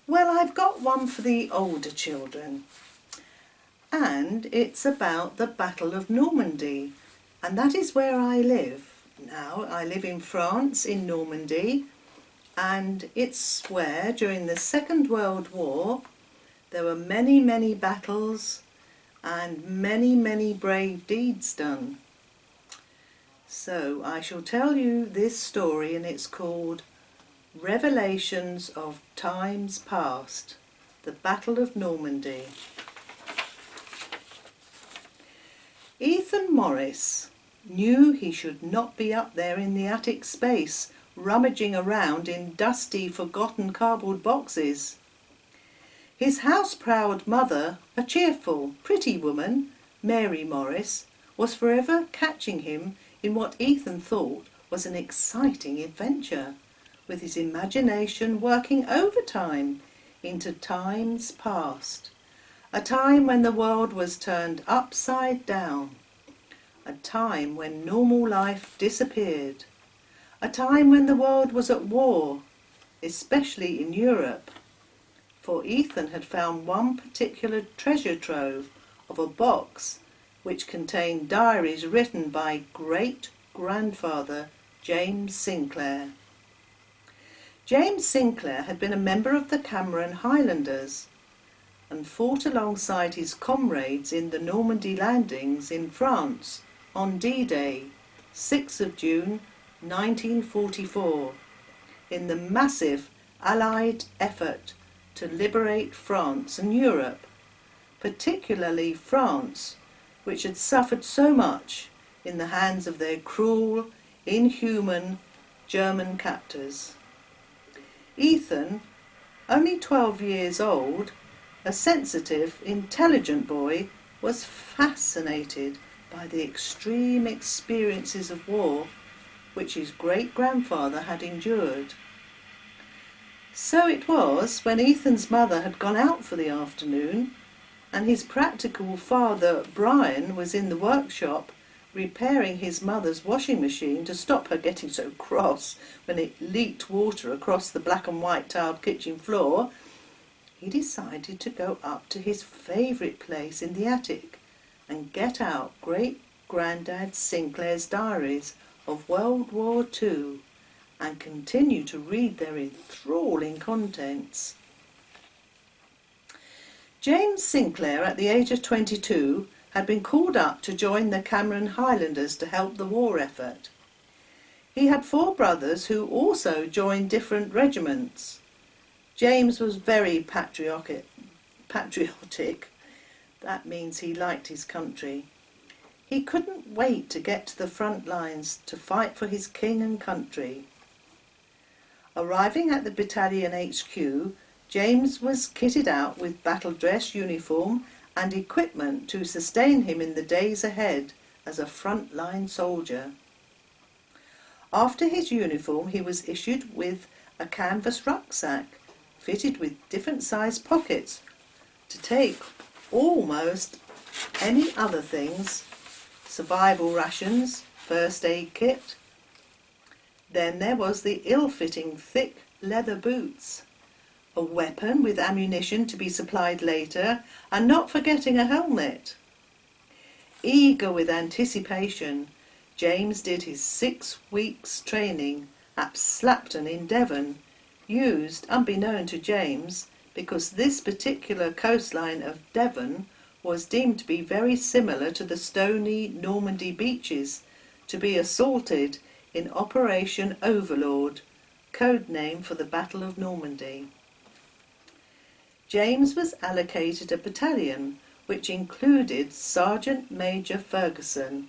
Well, I've got one for the older children, and it's about the Battle of Normandy, and that is where I live. Now, I live in France, in Normandy, and it's where, during the Second World War, there were many, many battles and many, many brave deeds done. So I shall tell you this story, and it's called Revelations of Times Past, the Battle of Normandy. Ethan Morris knew he should not be up there in the attic space, rummaging around in dusty, forgotten cardboard boxes. His house-proud mother, a cheerful, pretty woman, Mary Morris, was forever catching him in what Ethan thought was an exciting adventure, with his imagination working overtime into times past, a time when the world was turned upside down, a time when normal life disappeared, a time when the world was at war, especially in Europe. For Ethan had found one particular treasure trove of a box which contained diaries written by great-grandfather James Sinclair. James Sinclair had been a member of the Cameron Highlanders and fought alongside his comrades in the Normandy landings in France on D-Day, 6th of June 1944, in the massive Allied effort to liberate France and Europe, particularly France, which had suffered so much in the hands of their cruel, inhuman German captors. Ethan, only 12 years old, a sensitive, intelligent boy, was fascinated by the extreme experiences of war which his great-grandfather had endured. So it was, when Ethan's mother had gone out for the afternoon, and his practical father, Brian, was in the workshop repairing his mother's washing machine to stop her getting so cross when it leaked water across the black and white tiled kitchen floor, he decided to go up to his favourite place in the attic and get out Great-Grandad Sinclair's diaries of World War II and continue to read their enthralling contents. James Sinclair, at the age of 22, had been called up to join the Cameron Highlanders to help the war effort. He had 4 brothers who also joined different regiments. James was very patriotic. That means he liked his country. He couldn't wait to get to the front lines to fight for his king and country. Arriving at the battalion HQ, James was kitted out with battle dress, uniform and equipment to sustain him in the days ahead as a front-line soldier. After his uniform, he was issued with a canvas rucksack fitted with different sized pockets to take almost any other things: survival rations, first aid kit. Then there was the ill-fitting thick leather boots, a weapon with ammunition to be supplied later, and not forgetting a helmet. Eager with anticipation, James did his 6 weeks training at Slapton in Devon, used unbeknown to James because this particular coastline of Devon was deemed to be very similar to the stony Normandy beaches, to be assaulted in Operation Overlord, code name for the Battle of Normandy. James was allocated a battalion which included Sergeant Major Ferguson,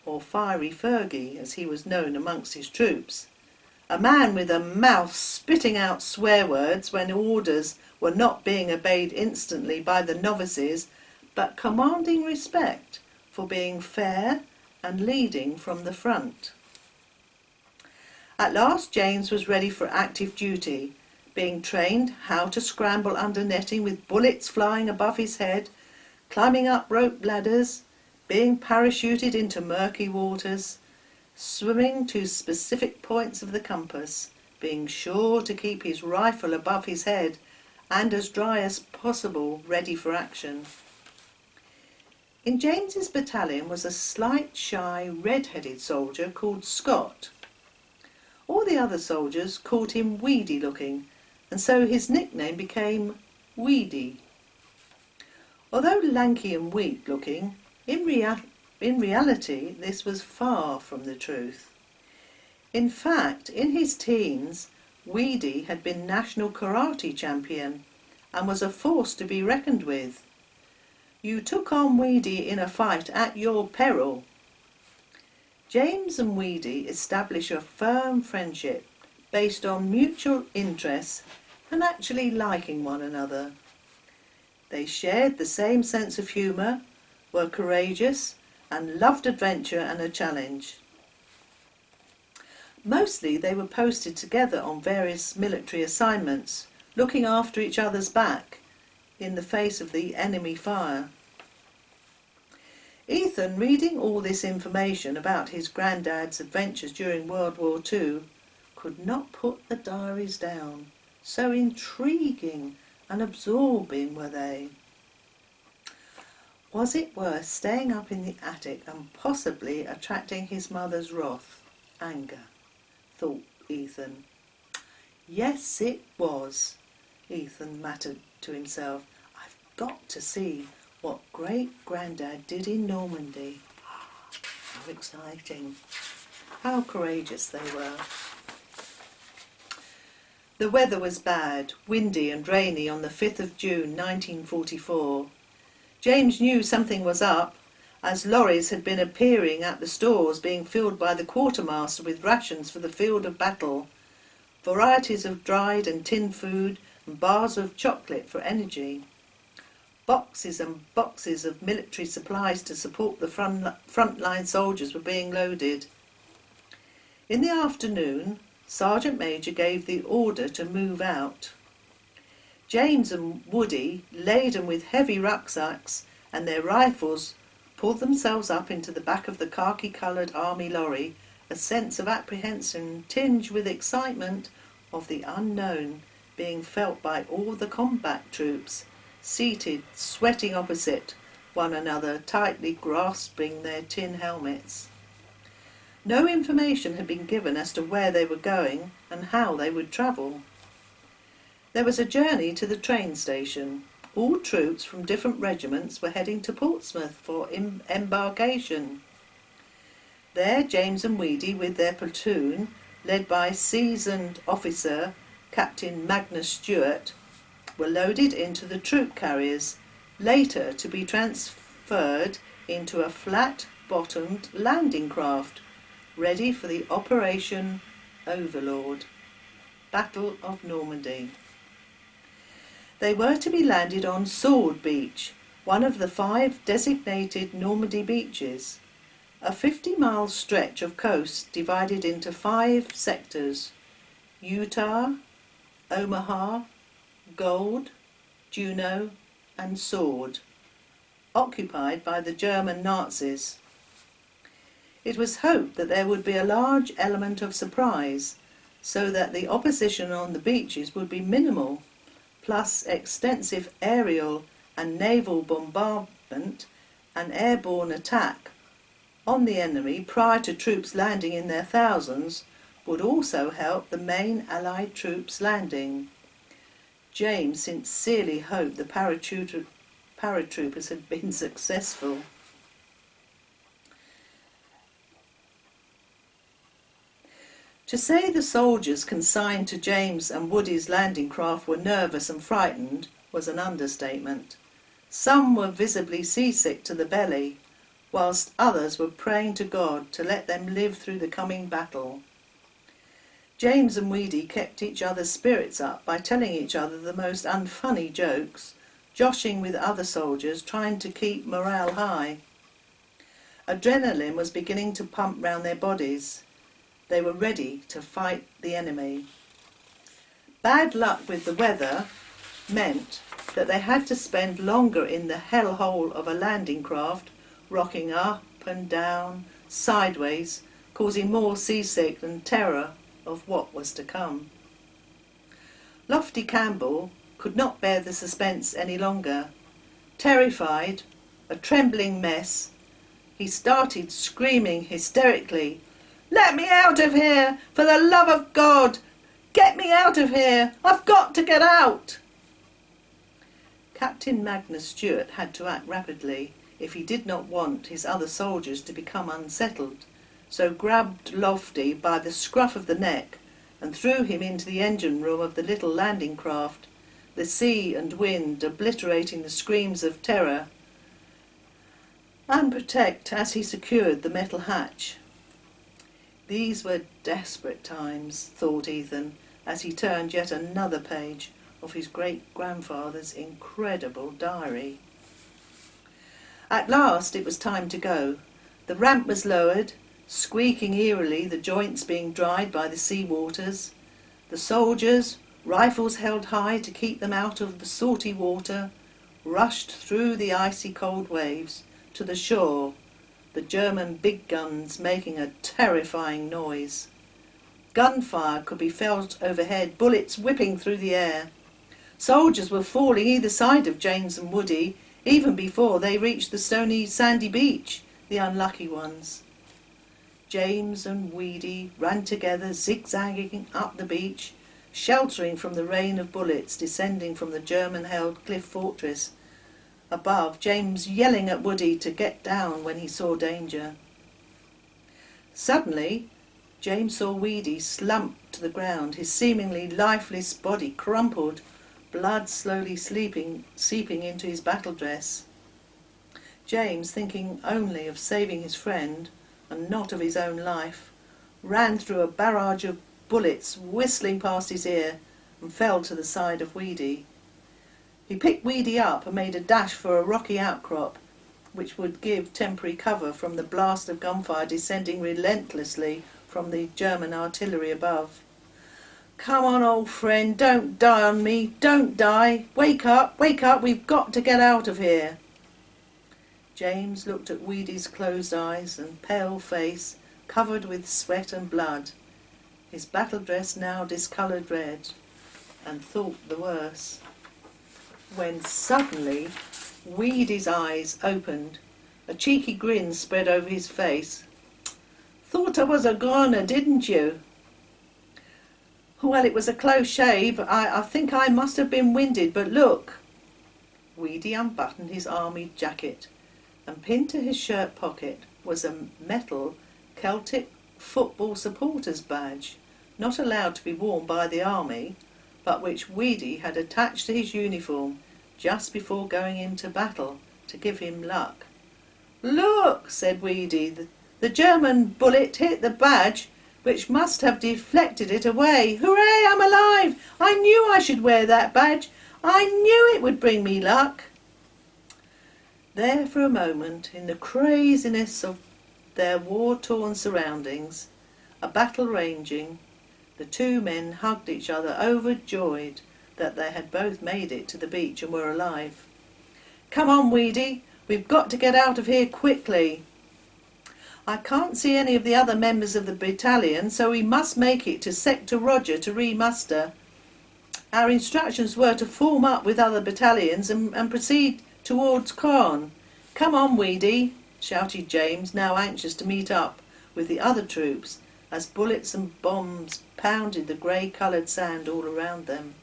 or Fiery Fergie as he was known amongst his troops, a man with a mouth spitting out swear words when orders were not being obeyed instantly by the novices, but commanding respect for being fair and leading from the front. At last James was ready for active duty, being trained how to scramble under netting with bullets flying above his head, climbing up rope ladders, being parachuted into murky waters, swimming to specific points of the compass, being sure to keep his rifle above his head, and as dry as possible, ready for action. In James's battalion was a slight, shy, red-headed soldier called Scott. All the other soldiers called him weedy looking, and so his nickname became Weedy. Although lanky and weak looking, in reality this was far from the truth. In fact, in his teens, Weedy had been national karate champion and was a force to be reckoned with. You took on Weedy in a fight at your peril. James and Weedy establish a firm friendship based on mutual interests and actually liking one another. They shared the same sense of humour, were courageous, and loved adventure and a challenge. Mostly they were posted together on various military assignments, looking after each other's back in the face of the enemy fire. Ethan, reading all this information about his granddad's adventures during World War II, could not put the diaries down. So intriguing and absorbing were they. Was it worth staying up in the attic and possibly attracting his mother's wrath, anger, thought Ethan. Yes, it was, Ethan muttered to himself. I've got to see what great-granddad did in Normandy. How exciting. How courageous they were. The weather was bad, windy and rainy on the 5th of June 1944. James knew something was up, as lorries had been appearing at the stores being filled by the quartermaster with rations for the field of battle, varieties of dried and tinned food and bars of chocolate for energy. Boxes and boxes of military supplies to support the frontline soldiers were being loaded. In the afternoon, Sergeant Major gave the order to move out. James and Woody, laden with heavy rucksacks and their rifles, pulled themselves up into the back of the khaki-coloured army lorry, a sense of apprehension tinged with excitement of the unknown being felt by all the combat troops, seated, sweating opposite one another, tightly grasping their tin helmets. No information had been given as to where they were going and how they would travel. There was a journey to the train station. All troops from different regiments were heading to Portsmouth for embarkation. There James and Weedy, with their platoon, led by seasoned officer Captain Magnus Stewart, were loaded into the troop carriers, later to be transferred into a flat-bottomed landing craft, ready for the Operation Overlord, Battle of Normandy. They were to be landed on Sword Beach, one of the 5 designated Normandy beaches, a 50-mile stretch of coast divided into 5 sectors: Utah, Omaha, Gold, Juno and Sword, occupied by the German Nazis. It was hoped that there would be a large element of surprise, so that the opposition on the beaches would be minimal, plus extensive aerial and naval bombardment and airborne attack on the enemy prior to troops landing in their thousands would also help the main Allied troops landing. James sincerely hoped the paratroopers had been successful. To say the soldiers consigned to James and Woody's landing craft were nervous and frightened was an understatement. Some were visibly seasick to the belly, whilst others were praying to God to let them live through the coming battle. James and Weedy kept each other's spirits up by telling each other the most unfunny jokes, joshing with other soldiers, trying to keep morale high. Adrenaline was beginning to pump round their bodies. They were ready to fight the enemy. Bad luck with the weather meant that they had to spend longer in the hellhole of a landing craft, rocking up and down, sideways, causing more seasickness and terror of what was to come. Lofty Campbell, could not bear the suspense any longer. Terrified, a trembling mess, he started screaming hysterically, "Let me out of here! For the love of God! Get me out of here! I've got to get out!" Captain Magnus Stewart had to act rapidly if he did not want his other soldiers to become unsettled, so grabbed Lofty by the scruff of the neck and threw him into the engine room of the little landing craft, the sea and wind obliterating the screams of terror, and protect as he secured the metal hatch. These were desperate times, thought Ethan, as he turned yet another page of his great-grandfather's incredible diary. At last it was time to go. The ramp was lowered, squeaking eerily, the joints being dried by the sea waters. The soldiers, rifles held high to keep them out of the salty water, rushed through the icy cold waves to the shore, the German big guns making a terrifying noise. Gunfire could be felt overhead, bullets whipping through the air. Soldiers were falling either side of James and Woody, even before they reached the stony, sandy beach, the unlucky ones. James and Weedy ran together, zigzagging up the beach, sheltering from the rain of bullets descending from the German-held cliff fortress. Above, James yelling at Woody to get down when he saw danger. Suddenly, James saw Weedy slump to the ground, his seemingly lifeless body crumpled, blood slowly seeping into his battle dress. James, thinking only of saving his friend and not of his own life, ran through a barrage of bullets whistling past his ear and fell to the side of Weedy. He picked Weedy up and made a dash for a rocky outcrop, which would give temporary cover from the blast of gunfire descending relentlessly from the German artillery above. "Come on, old friend, don't die on me, don't die! Wake up, we've got to get out of here!" James looked at Weedy's closed eyes and pale face covered with sweat and blood, his battle dress now discoloured red, and thought the worse. When suddenly Weedy's eyes opened, a cheeky grin spread over his face. "Thought I was a goner, didn't you?" "Well, it was a close shave. I think I must have been winded, but look." Weedy unbuttoned his army jacket, and pinned to his shirt pocket was a metal Celtic football supporters badge, not allowed to be worn by the army, but which Weedy had attached to his uniform just before going into battle to give him luck. "Look," said Weedy, "the German bullet hit the badge, which must have deflected it away. Hooray, I'm alive! I knew I should wear that badge. I knew it would bring me luck." There for a moment, in the craziness of their war-torn surroundings, a battle raging, the two men hugged each other, overjoyed that they had both made it to the beach and were alive. "Come on, Weedy, we've got to get out of here quickly." "I can't see any of the other members of the battalion, so we must make it to Sector Roger to re-muster. Our instructions were to form up with other battalions and proceed towards Caen. Come on, Weedy," shouted James, now anxious to meet up with the other troops as bullets and bombs pounded the grey-coloured sand all around them.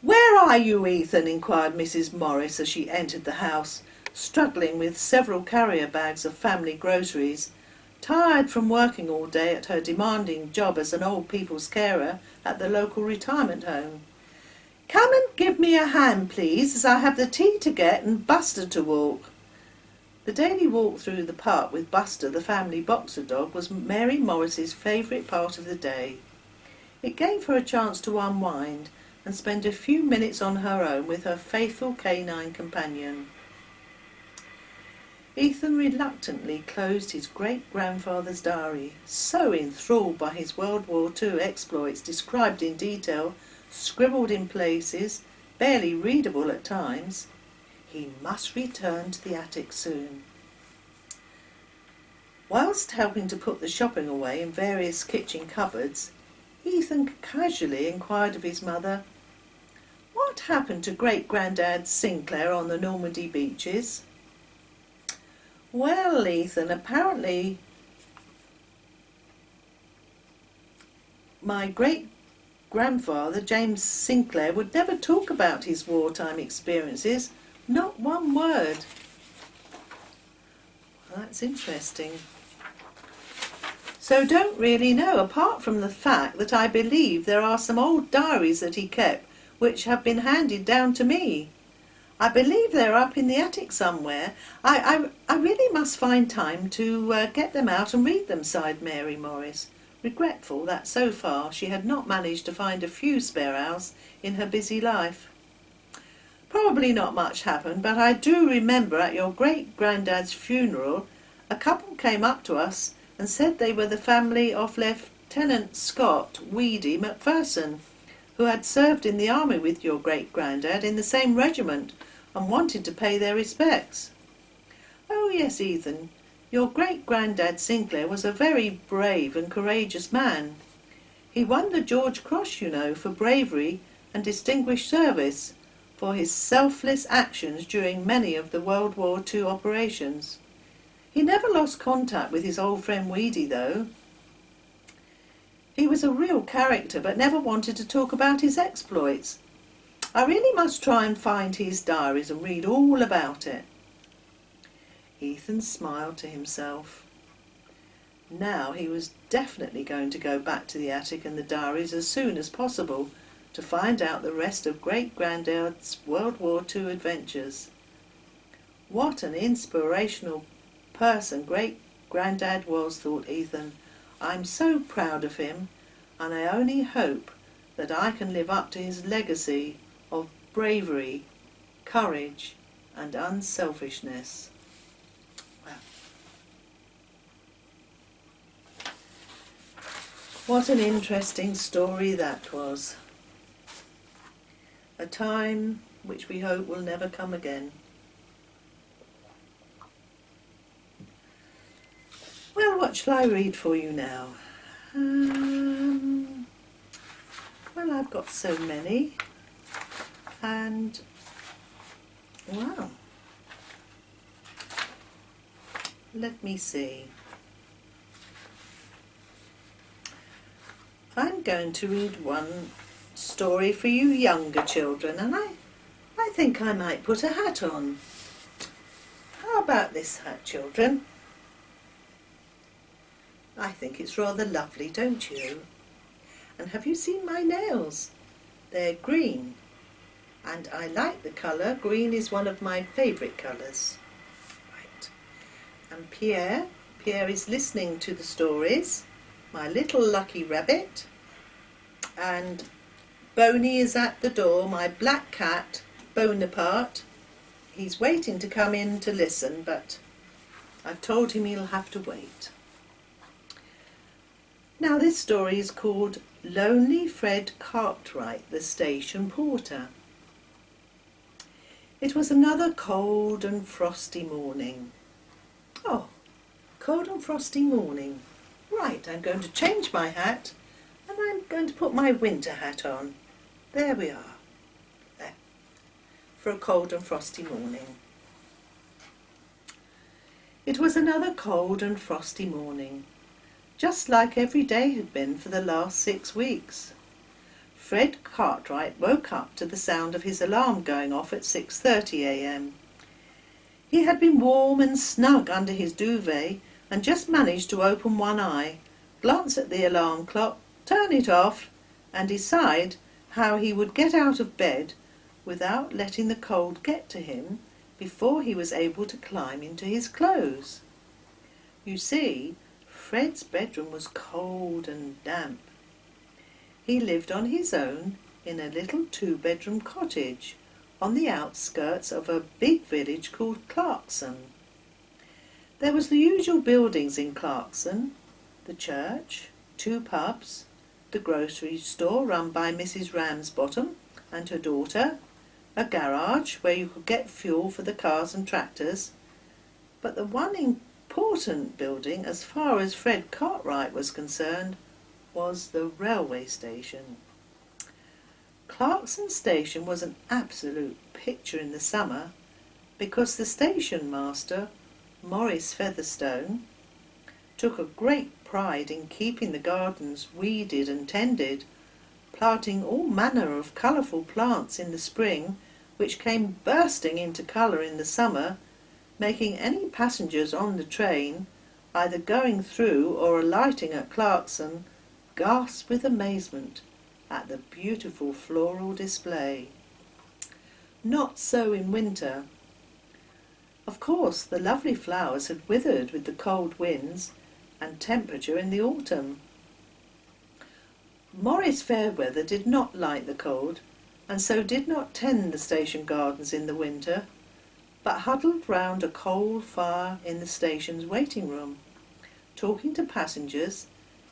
"Where are you, Ethan?" inquired Mrs. Morris as she entered the house, struggling with several carrier bags of family groceries, tired from working all day at her demanding job as an old people's carer at the local retirement home. "Come and give me a hand, please, as I have the tea to get and Buster to walk." The daily walk through the park with Buster, the family boxer dog, was Mary Morris's favourite part of the day. It gave her a chance to unwind and spend a few minutes on her own with her faithful canine companion. Ethan reluctantly closed his great-grandfather's diary, so enthralled by his World War II exploits described in detail, scribbled in places, barely readable at times. He must return to the attic soon. Whilst helping to put the shopping away in various kitchen cupboards, Ethan casually inquired of his mother, "What happened to great-granddad Sinclair on the Normandy beaches?" "Well, Ethan, apparently my great-grandfather, James Sinclair, would never talk about his wartime experiences. Not one word." Well, that's interesting. "So don't really know, apart from the fact that I believe there are some old diaries that he kept which have been handed down to me. I believe they're up in the attic somewhere. I really must find time to get them out and read them," sighed Mary Morris, regretful that so far she had not managed to find a few spare hours in her busy life. "Probably not much happened, but I do remember at your great-granddad's funeral a couple came up to us and said they were the family of Lieutenant Scott Weedy Macpherson, who had served in the army with your great-granddad in the same regiment and wanted to pay their respects." "Oh yes, Ethan, your great-granddad Sinclair was a very brave and courageous man. He won the George Cross, you know, for bravery and distinguished service, for his selfless actions during many of the World War II operations. He never lost contact with his old friend Weedy, though. He was a real character, but never wanted to talk about his exploits. I really must try and find his diaries and read all about it." Ethan smiled to himself. Now he was definitely going to go back to the attic and the diaries as soon as possible to find out the rest of great-granddad's World War II adventures. What an inspirational person great-granddad was, thought Ethan. "I'm so proud of him, and I only hope that I can live up to his legacy of bravery, courage, and unselfishness." Wow. What an interesting story that was. A time which we hope will never come again. Well, what shall I read for you now? Well, I've got so many. And, wow. Let me see. I'm going to read one story for you younger children, and I think I might put a hat on. How about this hat, children? I think it's rather lovely, don't you? And have you seen my nails? They're green, and I like the colour. Green is one of my favourite colours. Right. And Pierre is listening to the stories, my little lucky rabbit, and Boney is at the door, my black cat, Bonaparte. He's waiting to come in to listen, but I've told him he'll have to wait. Now this story is called Lonely Fred Cartwright, the Station Porter. It was another cold and frosty morning. Oh, cold and frosty morning. Right, I'm going to change my hat and I'm going to put my winter hat on. There we are. There. For a cold and frosty morning. It was another cold and frosty morning, just like every day had been for the last 6 weeks. Fred Cartwright woke up to the sound of his alarm going off at 6:30 a.m. He had been warm and snug under his duvet and just managed to open one eye, glance at the alarm clock, turn it off, and decide how he would get out of bed without letting the cold get to him before he was able to climb into his clothes. You see, Fred's bedroom was cold and damp. He lived on his own in a little 2-bedroom cottage on the outskirts of a big village called Clarkson. There was the usual buildings in Clarkson: the church, 2 pubs, the grocery store run by Mrs. Ramsbottom and her daughter, a garage where you could get fuel for the cars and tractors. But the one important building, as far as Fred Cartwright was concerned, was the railway station. Clarkson Station was an absolute picture in the summer because the station master, Maurice Featherstone, took a great pride in keeping the gardens weeded and tended, planting all manner of colourful plants in the spring which came bursting into colour in the summer, making any passengers on the train, either going through or alighting at Clarkson, gasp with amazement at the beautiful floral display. Not so in winter. Of course, the lovely flowers had withered with the cold winds and temperature in the autumn. Maurice Fairweather did not like the cold, and so did not tend the station gardens in the winter, but huddled round a coal fire in the station's waiting room, talking to passengers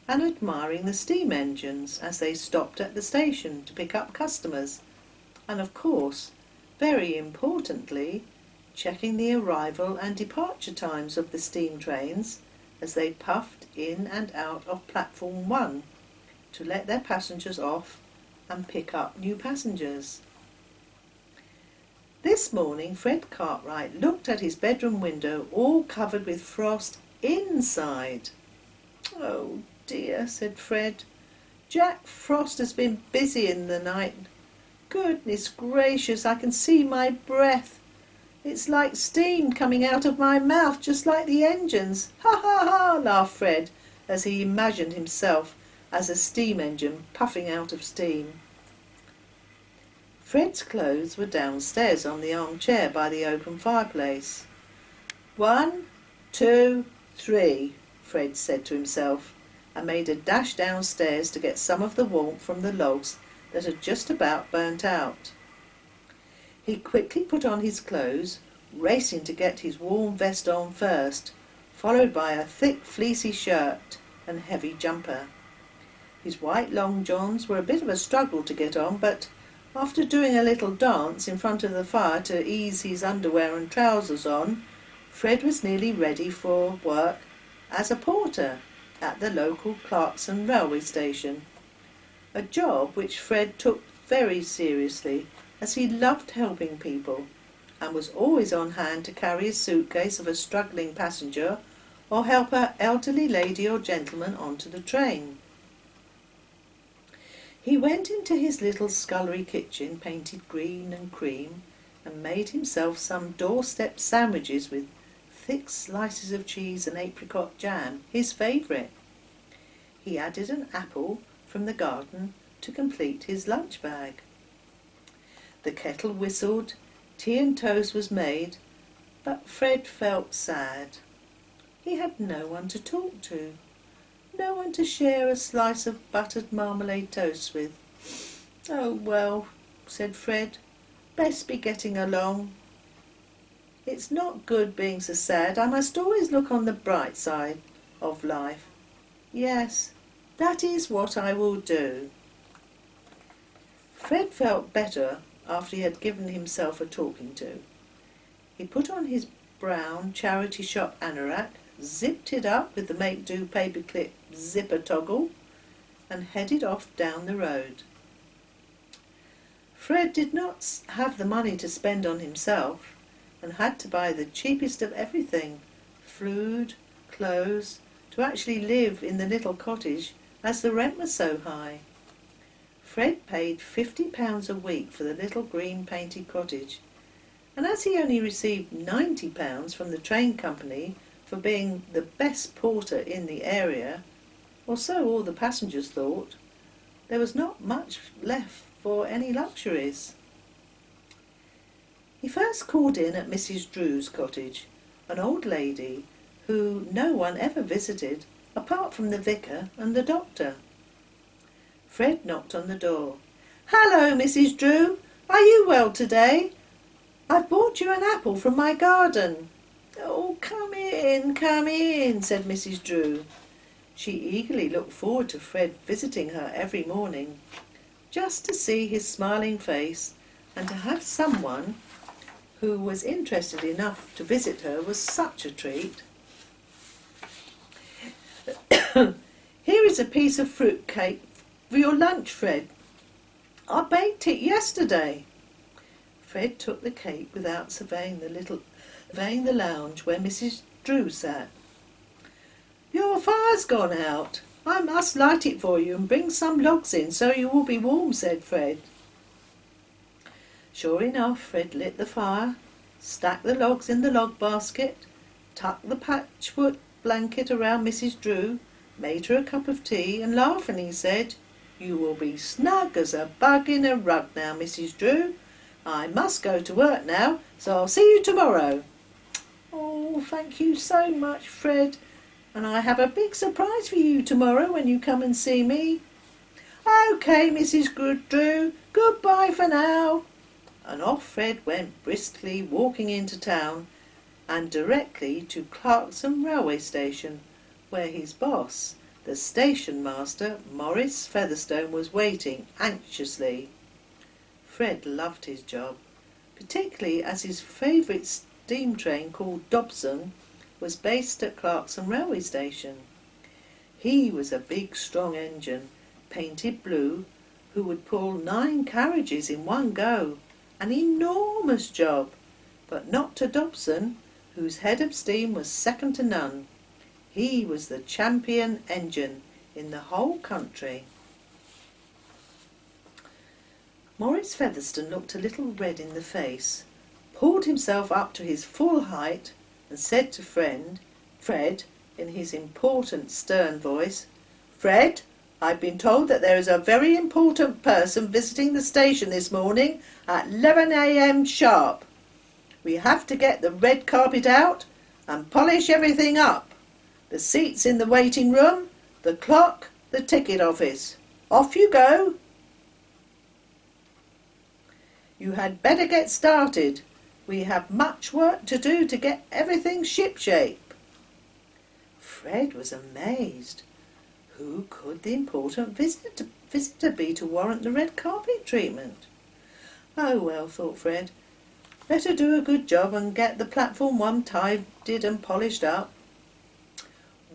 and admiring the steam engines as they stopped at the station to pick up customers, and of course, very importantly, checking the arrival and departure times of the steam trains as they puffed in and out of platform 1 to let their passengers off and pick up new passengers. This morning Fred Cartwright looked at his bedroom window all covered with frost inside. "Oh dear," said Fred. "Jack Frost has been busy in the night. Goodness gracious, I can see my breath. It's like steam coming out of my mouth, just like the engines. Ha ha ha," laughed Fred as he imagined himself as a steam engine puffing out of steam. Fred's clothes were downstairs on the armchair by the open fireplace. 1, 2, 3, Fred said to himself, and made a dash downstairs to get some of the warmth from the logs that had just about burnt out. He quickly put on his clothes, racing to get his warm vest on first, followed by a thick fleecy shirt and heavy jumper. His white long johns were a bit of a struggle to get on, but after doing a little dance in front of the fire to ease his underwear and trousers on, Fred was nearly ready for work as a porter at the local Clarkson railway station, a job which Fred took very seriously as he loved helping people and was always on hand to carry a suitcase of a struggling passenger or help an elderly lady or gentleman onto the train. He went into his little scullery kitchen, painted green and cream, and made himself some doorstep sandwiches with thick slices of cheese and apricot jam, his favourite. He added an apple from the garden to complete his lunch bag. The kettle whistled, tea and toast was made, but Fred felt sad. He had no one to talk to, no one to share a slice of buttered marmalade toast with. "Oh well," said Fred, "best be getting along. It's not good being so sad. I must always look on the bright side of life. Yes, that is what I will do." Fred felt better after he had given himself a talking to. He put on his brown charity shop anorak, zipped it up with the make-do paperclip zipper toggle, and headed off down the road. Fred did not have the money to spend on himself and had to buy the cheapest of everything, food, clothes, to actually live in the little cottage as the rent was so high. Fred paid £50 a week for the little green painted cottage, and as he only received £90 from the train company for being the best porter in the area, or so all the passengers thought, there was not much left for any luxuries. He first called in at Mrs. Drew's cottage, an old lady who no one ever visited apart from the vicar and the doctor. Fred knocked on the door. "Hello, Mrs. Drew. Are you well today? I've brought you an apple from my garden." "Oh, come in, said Mrs. Drew. She eagerly looked forward to Fred visiting her every morning, just to see his smiling face, and to have someone who was interested enough to visit her was such a treat. "Here is a piece of fruit cake for your lunch, Fred. I baked it yesterday. Fred took the cake without surveying the lounge where Mrs. Drew sat. Your fire's gone out. I must light it for you and bring some logs in so you will be warm, said Fred. Sure enough, Fred lit the fire, stacked the logs in the log basket, tucked the patchwork blanket around Mrs. Drew, made her a cup of tea, and laughingly said, You will be snug as a bug in a rug now, Mrs. Drew. I must go to work now, so I'll see you tomorrow. Oh, thank you so much, Fred, and I have a big surprise for you tomorrow when you come and see me. OK, Mrs. Drew, goodbye for now. And off Fred went briskly, walking into town and directly to Clarkson railway station, where his boss, the station master, Maurice Featherstone, was waiting anxiously. Fred loved his job, particularly as his favourite steam train called Dobson was based at Clarkson railway station. He was a big strong engine, painted blue, who would pull 9 carriages in one go, an enormous job, but not to Dobson, whose head of steam was second to none. He was the champion engine in the whole country. Maurice Featherstone looked a little red in the face, pulled himself up to his full height, and said to Fred, in his important stern voice, Fred, I've been told that there is a very important person visiting the station this morning at 11 a.m. sharp. We have to get the red carpet out and polish everything up. The seats in the waiting room, the clock, the ticket office. Off you go. You had better get started. We have much work to do to get everything shipshape. Fred was amazed. Who could the important visitor be to warrant the red carpet treatment? Oh well, thought Fred, better do a good job and get the platform 1 tidied and polished up.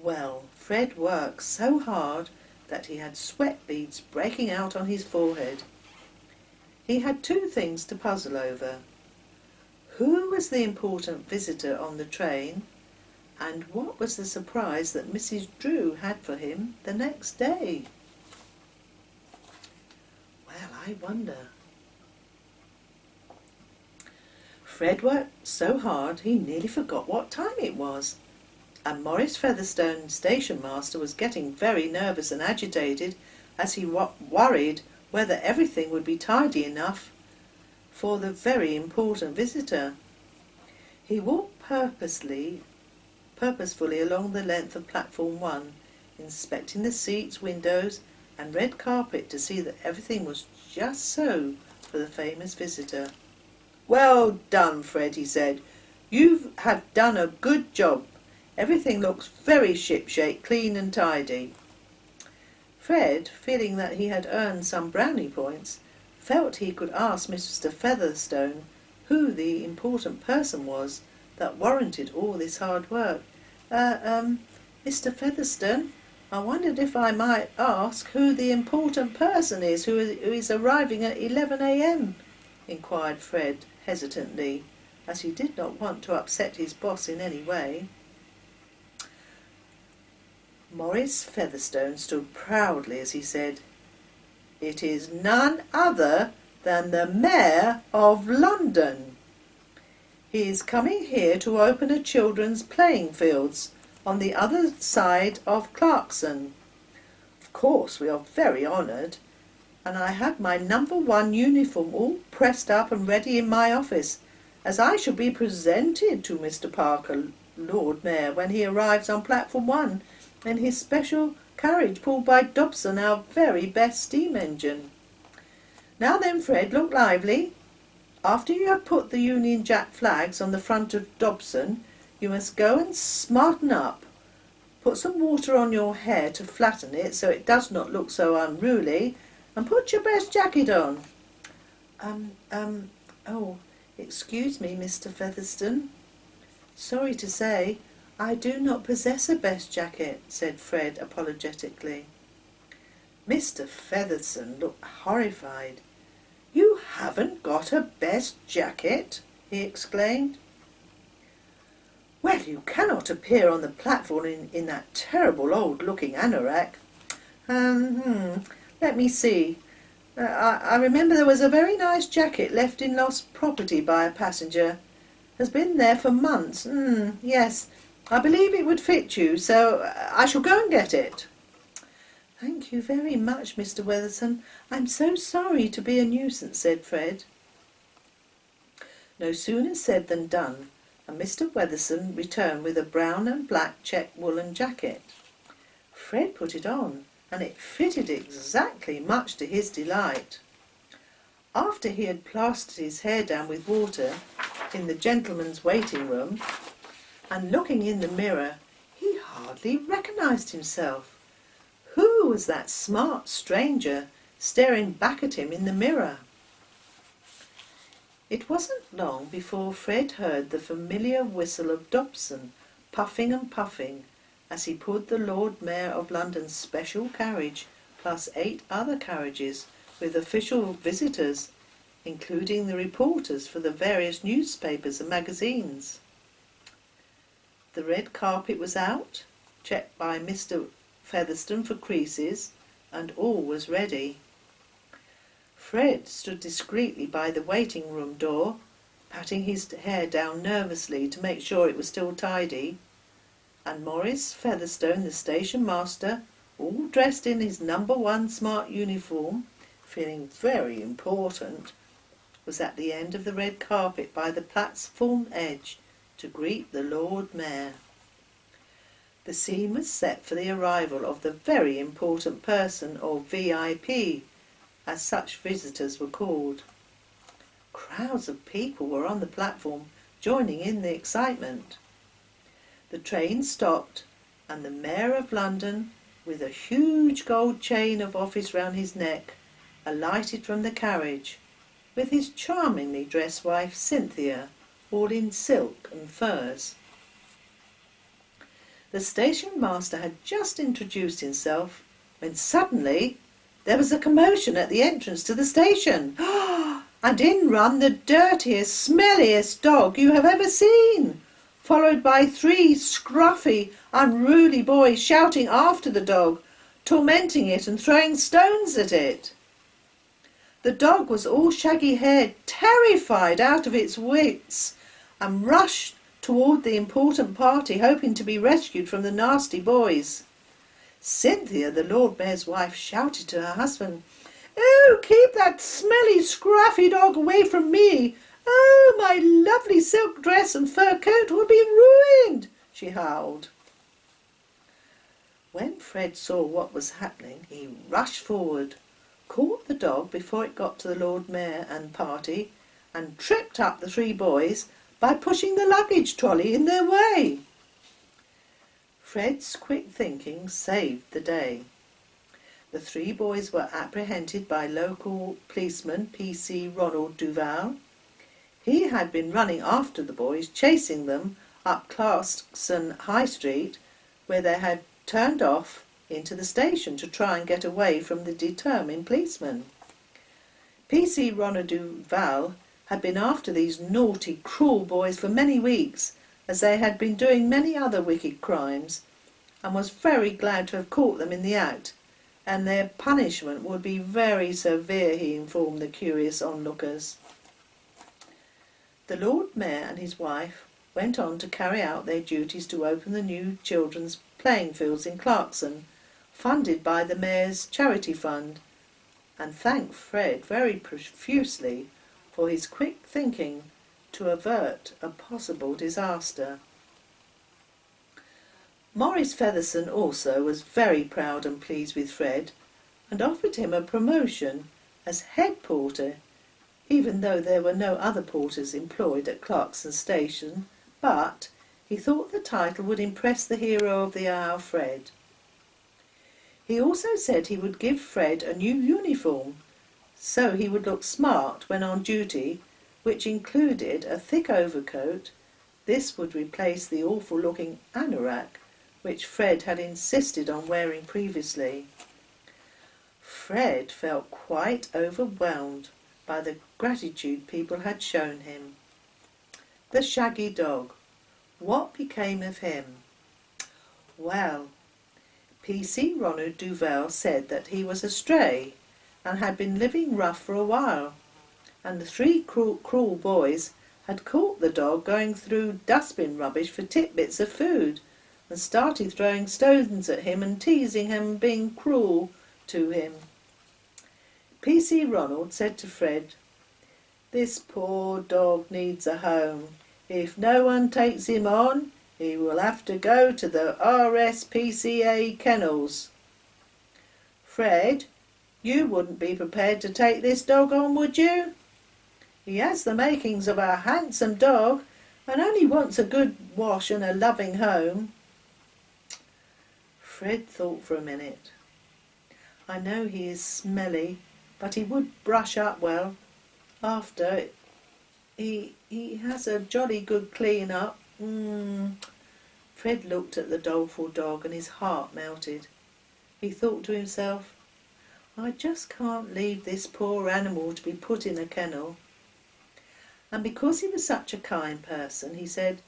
Well, Fred worked so hard that he had sweat beads breaking out on his forehead. He had 2 things to puzzle over. Who was the important visitor on the train, and what was the surprise that Mrs. Drew had for him the next day? Well, I wonder. Fred worked so hard he nearly forgot what time it was, and Maurice Featherstone, station master, was getting very nervous and agitated as he worried whether everything would be tidy enough for the very important visitor. He walked purposefully along the length of platform 1, inspecting the seats, windows, and red carpet to see that everything was just so for the famous visitor. Well done, Fred, he said. You have done a good job. Everything looks very shipshape, clean and tidy. Fred, feeling that he had earned some brownie points, felt he could ask Mr. Featherstone who the important person was that warranted all this hard work. Mr. Featherstone, I wondered if I might ask who the important person is who is arriving at 11 a.m, inquired Fred hesitantly, as he did not want to upset his boss in any way. Maurice Featherstone stood proudly as he said, It is none other than the Mayor of London. He is coming here to open a children's playing fields on the other side of Clarkson. Of course we are very honoured, and I have my number 1 uniform all pressed up and ready in my office, as I shall be presented to Mr. Parker, Lord Mayor, when he arrives on platform 1 in his special carriage pulled by Dobson, our very best steam engine. Now then, Fred, look lively. After you have put the Union Jack flags on the front of Dobson, you must go and smarten up. Put some water on your hair to flatten it so it does not look so unruly, and put your best jacket on. Oh, excuse me, Mr. Featherstone. Sorry to say, I do not possess a best jacket, said Fred apologetically. Mr. Featherstone looked horrified. "You haven't got a best jacket?" he exclaimed. "Well, you cannot appear on the platform in that terrible old-looking anorak. Let me see. I remember there was a very nice jacket left in lost property by a passenger. Has been there for months. Yes, I believe it would fit you, so I shall go and get it." "Thank you very much, Mr. Weatherson. I'm so sorry to be a nuisance," said Fred. No sooner said than done, and Mr. Weatherson returned with a brown and black check woolen jacket. Fred put it on, and it fitted exactly, much to his delight. After he had plastered his hair down with water in the gentleman's waiting room, and looking in the mirror, he hardly recognised himself. Who was that smart stranger staring back at him in the mirror? It wasn't long before Fred heard the familiar whistle of Dobson, puffing and puffing, as he pulled the Lord Mayor of London's special carriage, plus 8 other carriages with official visitors, including the reporters for the various newspapers and magazines. The red carpet was out, checked by Mr. Featherstone for creases, and all was ready. Fred stood discreetly by the waiting room door, patting his hair down nervously to make sure it was still tidy, and Maurice Featherstone, the station master, all dressed in his number 1 smart uniform, feeling very important, was at the end of the red carpet by the platform edge to greet the Lord Mayor. The scene was set for the arrival of the very important person, or VIP, as such visitors were called. Crowds of people were on the platform, joining in the excitement. The train stopped, and the Mayor of London, with a huge gold chain of office round his neck, alighted from the carriage, with his charmingly dressed wife Cynthia, all in silk and furs. The station master had just introduced himself, when suddenly there was a commotion at the entrance to the station, and in run the dirtiest, smelliest dog you have ever seen, followed by 3 scruffy, unruly boys shouting after the dog, tormenting it and throwing stones at it. The dog was all shaggy-haired, terrified out of its wits, and rushed toward the important party, hoping to be rescued from the nasty boys. Cynthia, the Lord Mayor's wife, shouted to her husband, "Oh, keep that smelly, scruffy dog away from me! Oh, my lovely silk dress and fur coat will be ruined!" she howled. When Fred saw what was happening, he rushed forward, caught the dog before it got to the Lord Mayor and party, and tripped up the 3 boys by pushing the luggage trolley in their way. Fred's quick thinking saved the day. The 3 boys were apprehended by local policeman P.C. Ronald Duval. He had been running after the boys, chasing them up Clarkson High Street, where they had turned off into the station to try and get away from the determined policeman. P.C. Ronald Duval had been after these naughty, cruel boys for many weeks, as they had been doing many other wicked crimes, and was very glad to have caught them in the act, and their punishment would be very severe, he informed the curious onlookers. The Lord Mayor and his wife went on to carry out their duties to open the new children's playing fields in Clarkson, funded by the Mayor's charity fund, and thanked Fred very profusely for his quick thinking to avert a possible disaster. Maurice Featherstone also was very proud and pleased with Fred, and offered him a promotion as head porter, even though there were no other porters employed at Clarkson Station, but he thought the title would impress the hero of the hour, Fred. He also said he would give Fred a new uniform, so he would look smart when on duty, which included a thick overcoat. This would replace the awful-looking anorak which Fred had insisted on wearing previously. Fred felt quite overwhelmed by the gratitude people had shown him. The shaggy dog. What became of him? Well, P.C. Ronald Duval said that he was a stray and had been living rough for a while, and the three cruel boys had caught the dog going through dustbin rubbish for tidbits of food and started throwing stones at him and teasing him and being cruel to him. P.C. Ronald said to Fred, "This poor dog needs a home. If no one takes him on, he will have to go to the RSPCA kennels." "Fred, you wouldn't be prepared to take this dog on, would you? He has the makings of a handsome dog and only wants a good wash and a loving home." Fred thought for a minute. "I know he is smelly, but he would brush up well after. He has a jolly good clean up." Fred looked at the doleful dog and his heart melted. He thought to himself, "I just can't leave this poor animal to be put in a kennel." And because he was such a kind person, he said,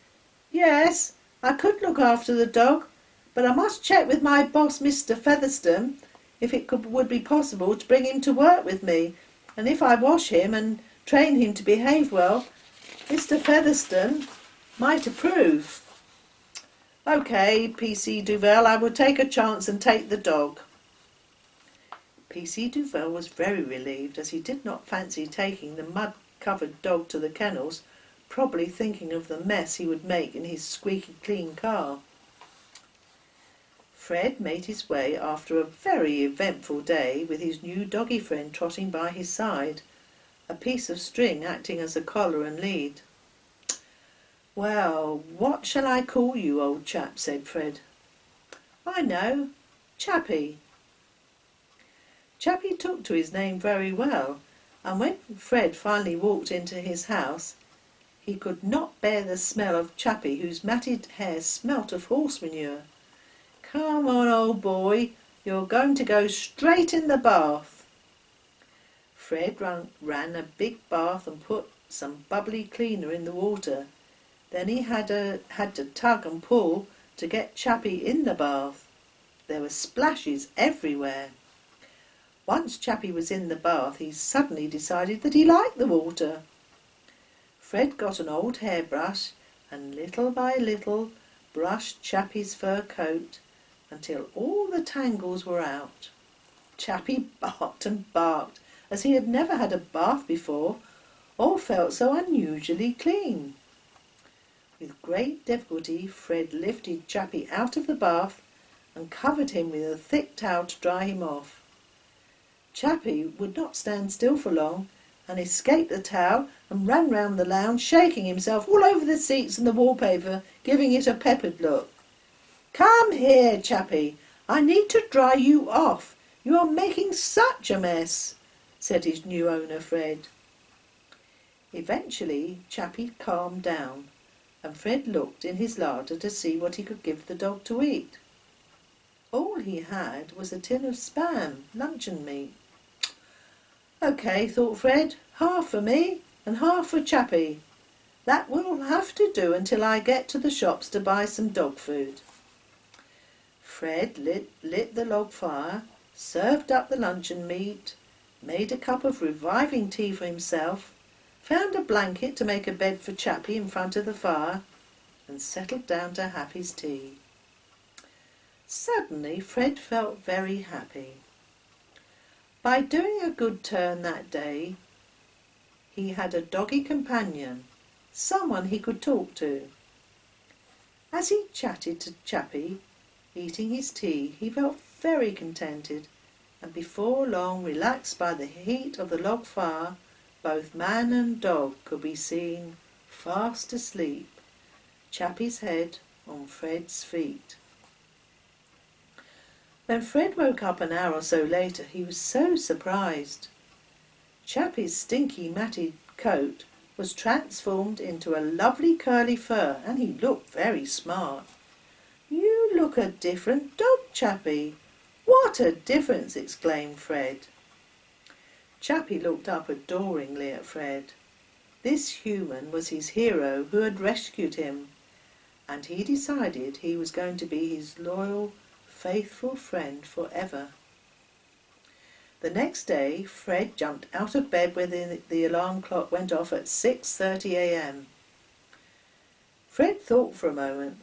"Yes, I could look after the dog, but I must check with my boss, Mr. Featherstone, if it would be possible to bring him to work with me, and if I wash him and train him to behave well, Mr. Featherstone might approve." "OK, P.C. Duval, I will take a chance and take the dog." P.C. Duval was very relieved, as he did not fancy taking the mud-covered dog to the kennels, probably thinking of the mess he would make in his squeaky clean car. Fred made his way after a very eventful day with his new doggy friend trotting by his side, a piece of string acting as a collar and lead. "Well, what shall I call you, old chap?" said Fred. "I know, Chappie." Chappie took to his name very well, and when Fred finally walked into his house, he could not bear the smell of Chappie, whose matted hair smelt of horse manure. "Come on, old boy, you're going to go straight in the bath." Fred ran a big bath and put some bubbly cleaner in the water. Then he had to tug and pull to get Chappie in the bath. There were splashes everywhere. Once Chappie was in the bath, he suddenly decided that he liked the water. Fred got an old hairbrush and little by little brushed Chappie's fur coat until all the tangles were out. Chappie barked and barked, as he had never had a bath before or felt so unusually clean. With great difficulty, Fred lifted Chappie out of the bath and covered him with a thick towel to dry him off. Chappie would not stand still for long, and escaped the towel and ran round the lounge, shaking himself all over the seats and the wallpaper, giving it a peppered look. "Come here, Chappie, I need to dry you off. You are making such a mess," said his new owner, Fred. Eventually, Chappie calmed down, and Fred looked in his larder to see what he could give the dog to eat. All he had was a tin of spam, luncheon meat. "OK," thought Fred, "half for me and half for Chappie. That will have to do until I get to the shops to buy some dog food." Fred lit the log fire, served up the luncheon meat, made a cup of reviving tea for himself, found a blanket to make a bed for Chappie in front of the fire, and settled down to have his tea. Suddenly Fred felt very happy. By doing a good turn that day, he had a doggy companion, someone he could talk to. As he chatted to Chappie, eating his tea, he felt very contented, and before long, relaxed by the heat of the log fire, both man and dog could be seen fast asleep, Chappie's head on Fred's feet. When Fred woke up an hour or so later, he was so surprised. Chappie's stinky matted coat was transformed into a lovely curly fur, and he looked very smart. "You look a different dog, Chappie. "What a difference!" exclaimed Fred. Chappie looked up adoringly at Fred. This human was his hero who had rescued him, and he decided he was going to be his loyal, faithful friend forever. The next day, Fred jumped out of bed when the alarm clock went off at 6:30 a.m. Fred thought for a moment.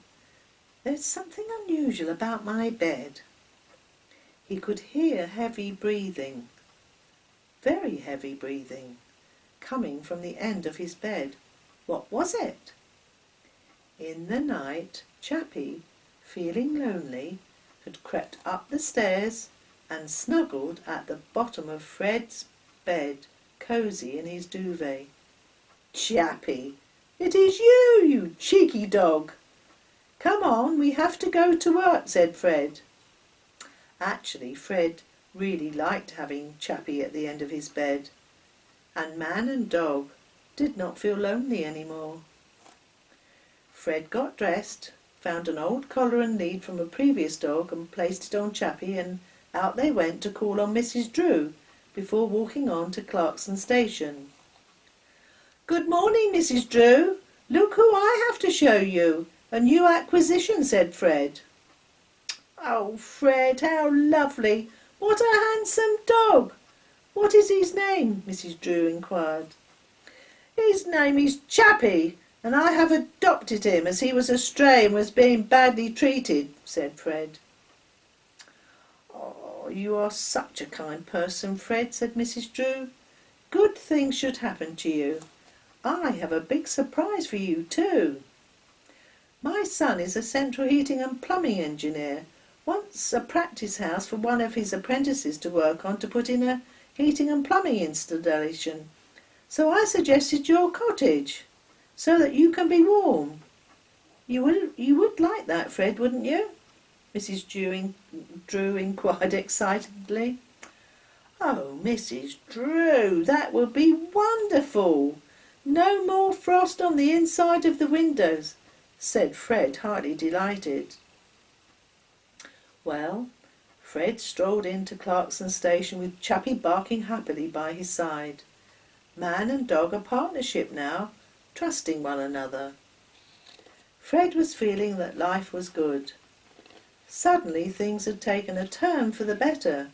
"There's something unusual about my bed." He could hear heavy breathing, very heavy breathing, coming from the end of his bed. What was it? In the night, Chappie, feeling lonely, had crept up the stairs and snuggled at the bottom of Fred's bed, cosy in his duvet. "Chappie, it is you, you cheeky dog! Come on, we have to go to work," said Fred. Actually, Fred really liked having Chappie at the end of his bed, and man and dog did not feel lonely anymore. Fred got dressed, found an old collar and lead from a previous dog and placed it on Chappie, and out they went to call on Mrs. Drew before walking on to Clarkson Station. "Good morning, Mrs. Drew. Look who I have to show you. A new acquisition," said Fred. "Oh, Fred, how lovely! What a handsome dog! What is his name?" Mrs. Drew inquired. "His name is Chappie, and I have adopted him as he was a stray and was being badly treated," said Fred. "Oh, you are such a kind person, Fred," said Mrs. Drew. "Good things should happen to you. I have a big surprise for you too. My son is a central heating and plumbing engineer, wants a practice house for one of his apprentices to work on to put in a heating and plumbing installation. So I suggested your cottage, so that you can be warm. You would like that, Fred, wouldn't you?" Mrs. Drew inquired excitedly. "Oh, Mrs. Drew, that would be wonderful! No more frost on the inside of the windows," said Fred, highly delighted. Well, Fred strolled into Clarkson Station with Chappie barking happily by his side. Man and dog are partnership now, trusting one another. Fred was feeling that life was good. Suddenly things had taken a turn for the better,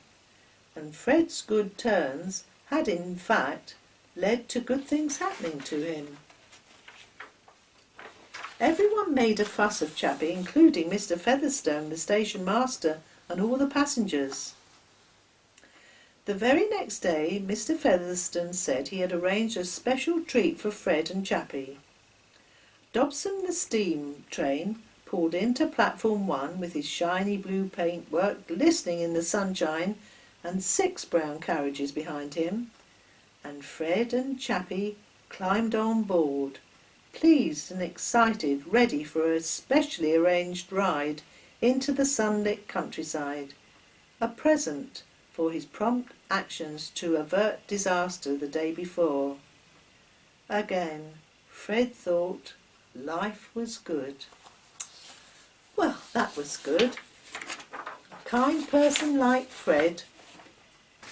and Fred's good turns had in fact led to good things happening to him. Everyone made a fuss of Chappie, including Mr. Featherstone, the station master, and all the passengers. The very next day, Mr. Featherstone said he had arranged a special treat for Fred and Chappie. Dobson, the steam train, pulled into platform 1 with his shiny blue paintwork glistening in the sunshine and 6 brown carriages behind him, and Fred and Chappie climbed on board, pleased and excited, ready for a specially arranged ride into the sunlit countryside, a present for his prompt actions to avert disaster the day before. Again, Fred thought life was good. Well, that was good. A kind person like Fred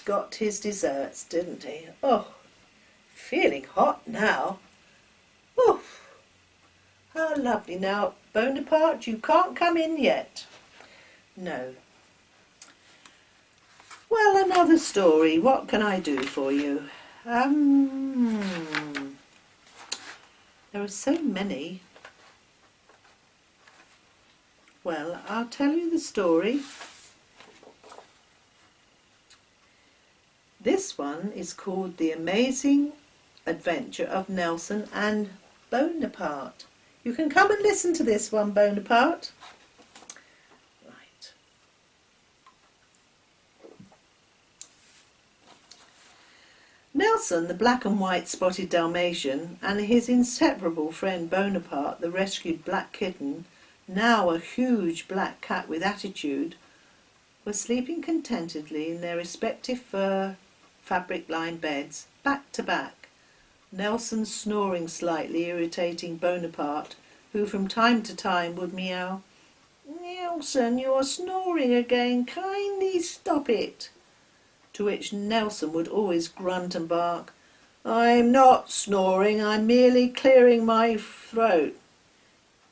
got his desserts, didn't he? Oh, feeling hot now. Oof, how lovely. Now, Bonaparte, you can't come in yet. No. Well, another story. What can I do for you? There are so many. Well, I'll tell you the story. This one is called The Amazing Adventure of Nelson and Bonaparte. You can come and listen to this one, Bonaparte. Right. Nelson, the black and white spotted Dalmatian, and his inseparable friend Bonaparte, the rescued black kitten, now a huge black cat with attitude, were sleeping contentedly in their respective fur fabric-lined beds, back to back, Nelson snoring slightly, irritating Bonaparte, who from time to time would meow, "Nelson, you are snoring again. Kindly stop it." To which Nelson would always grunt and bark, "I'm not snoring, I'm merely clearing my throat."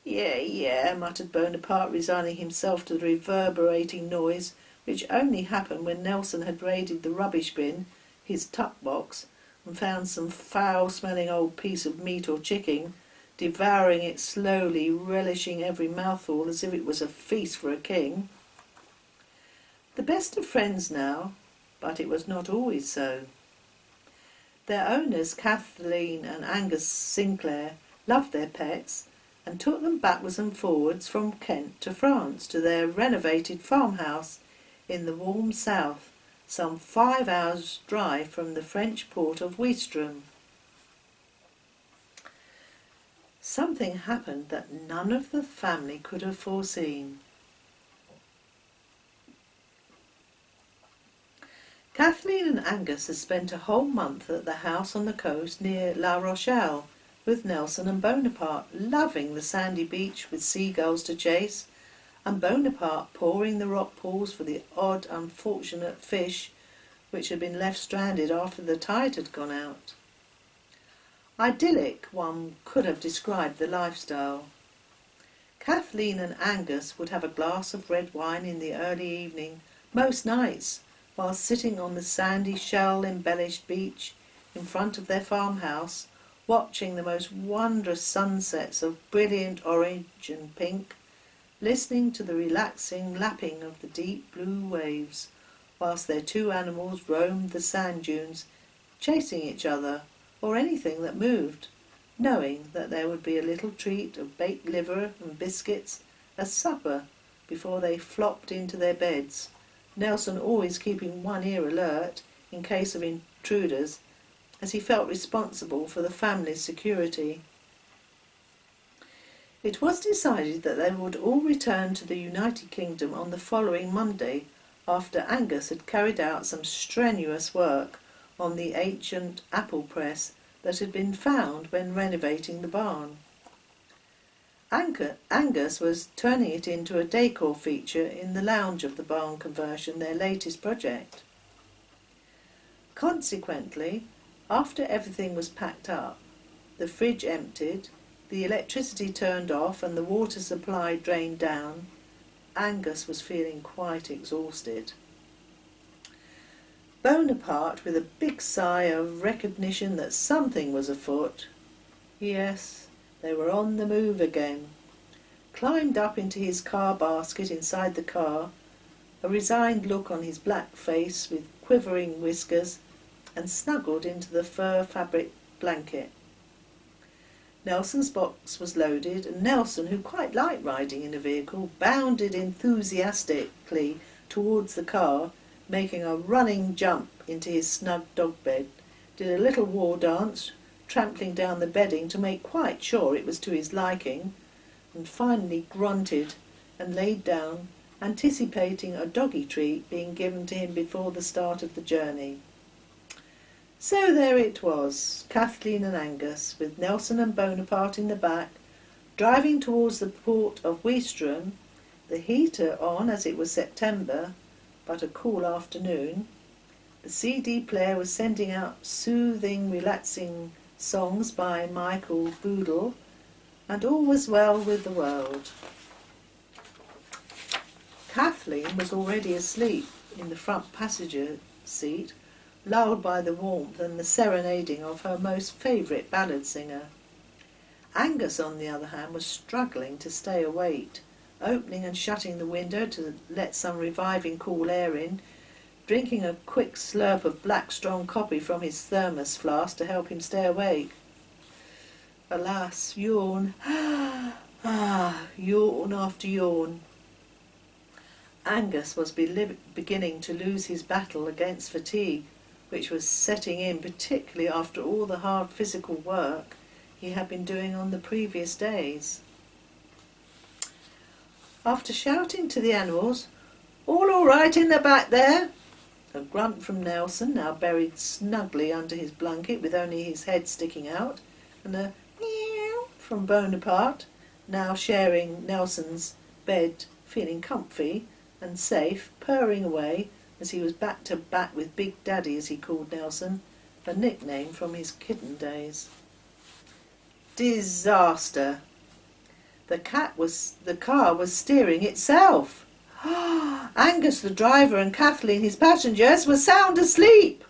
"Yeah, yeah," muttered Bonaparte, resigning himself to the reverberating noise, which only happened when Nelson had raided the rubbish bin, his tuck box, and found some foul-smelling old piece of meat or chicken, devouring it slowly, relishing every mouthful as if it was a feast for a king. The best of friends now, but it was not always so. Their owners, Kathleen and Angus Sinclair, loved their pets and took them backwards and forwards from Kent to France to their renovated farmhouse in the warm south, some 5 hours' drive from the French port of Ouistreham. Something happened that none of the family could have foreseen. Kathleen and Angus had spent a whole month at the house on the coast near La Rochelle with Nelson and Bonaparte, loving the sandy beach with seagulls to chase, and Bonaparte pouring the rock pools for the odd, unfortunate fish which had been left stranded after the tide had gone out. Idyllic, one could have described the lifestyle. Kathleen and Angus would have a glass of red wine in the early evening, most nights, while sitting on the sandy shell-embellished beach in front of their farmhouse, watching the most wondrous sunsets of brilliant orange and pink, listening to the relaxing lapping of the deep blue waves, whilst their two animals roamed the sand dunes, chasing each other or anything that moved, knowing that there would be a little treat of baked liver and biscuits as supper before they flopped into their beds, Nelson always keeping one ear alert in case of intruders, as he felt responsible for the family's security. It was decided that they would all return to the United Kingdom on the following Monday, after Angus had carried out some strenuous work on the ancient apple press that had been found when renovating the barn. Angus was turning it into a decor feature in the lounge of the barn conversion, their latest project. Consequently, after everything was packed up, the fridge emptied, the electricity turned off and the water supply drained down, Angus was feeling quite exhausted. Bonaparte, with a big sigh of recognition that something was afoot, yes, they were on the move again, climbed up into his car basket inside the car, a resigned look on his black face with quivering whiskers, and snuggled into the fur fabric blanket. Nelson's box was loaded, and Nelson, who quite liked riding in a vehicle, bounded enthusiastically towards the car, making a running jump into his snug dog bed, did a little war dance, trampling down the bedding to make quite sure it was to his liking, and finally grunted and laid down, anticipating a doggy treat being given to him before the start of the journey. So there it was, Kathleen and Angus, with Nelson and Bonaparte in the back, driving towards the port of Ouistreham, the heater on as it was September, but a cool afternoon. The CD player was sending out soothing, relaxing songs by Michael Boodle, and all was well with the world. Kathleen was already asleep in the front passenger seat, lulled by the warmth and the serenading of her most favourite ballad singer. Angus, on the other hand, was struggling to stay awake, opening and shutting the window to let some reviving cool air in, drinking a quick slurp of black strong coffee from his thermos flask to help him stay awake. Alas, yawn. Yawn after yawn. Angus was beginning to lose his battle against fatigue, which was setting in particularly after all the hard physical work he had been doing on the previous days. After shouting to the animals, all right in the back there?" A grunt from Nelson, now buried snugly under his blanket with only his head sticking out, and a meow from Bonaparte, now sharing Nelson's bed feeling comfy and safe, purring away as he was back to back with Big Daddy, as he called Nelson, a nickname from his kitten days. Disaster! The car was steering itself. Angus the driver and Kathleen his passengers were sound asleep.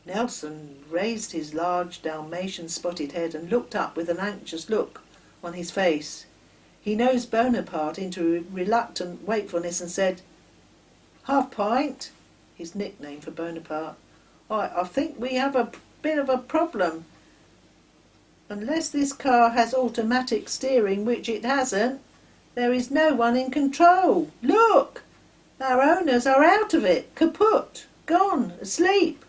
Nelson raised his large Dalmatian spotted head and looked up with an anxious look on his face. He nosed Bonaparte into reluctant wakefulness and said, "Half pint," his nickname for Bonaparte. I think we have a bit of a problem. Unless this car has automatic steering, which it hasn't, there is no one in control. Look! Our owners are out of it, kaput, gone, asleep."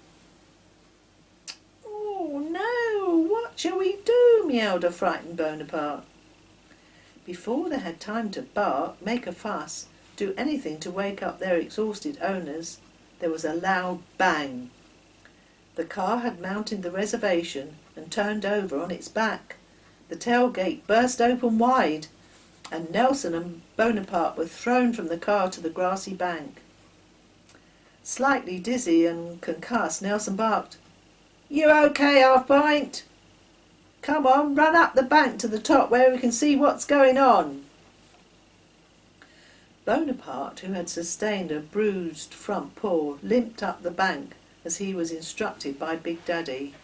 "Oh no, what shall we do?" meowed a frightened Bonaparte. Before they had time to bark, make a fuss, do anything to wake up their exhausted owners, there was a loud bang. The car had mounted the reservation and turned over on its back. The tailgate burst open wide, and Nelson and Bonaparte were thrown from the car to the grassy bank. Slightly dizzy and concussed, Nelson barked, "You okay, Half Pint? Come on, run up the bank to the top where we can see what's going on." Bonaparte, who had sustained a bruised front paw, limped up the bank as he was instructed by Big Daddy.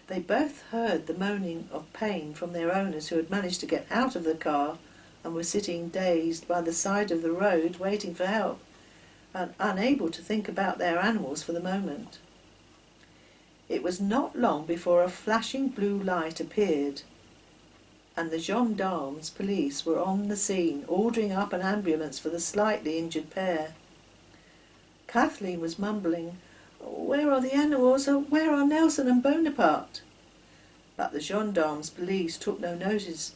They both heard the moaning of pain from their owners, who had managed to get out of the car and were sitting dazed by the side of the road waiting for help and unable to think about their animals for the moment. It was not long before a flashing blue light appeared and the gendarmes police were on the scene, ordering up an ambulance for the slightly injured pair. Kathleen was mumbling, "Where are the animals? Where are Nelson and Bonaparte?" But the gendarmes police took no notice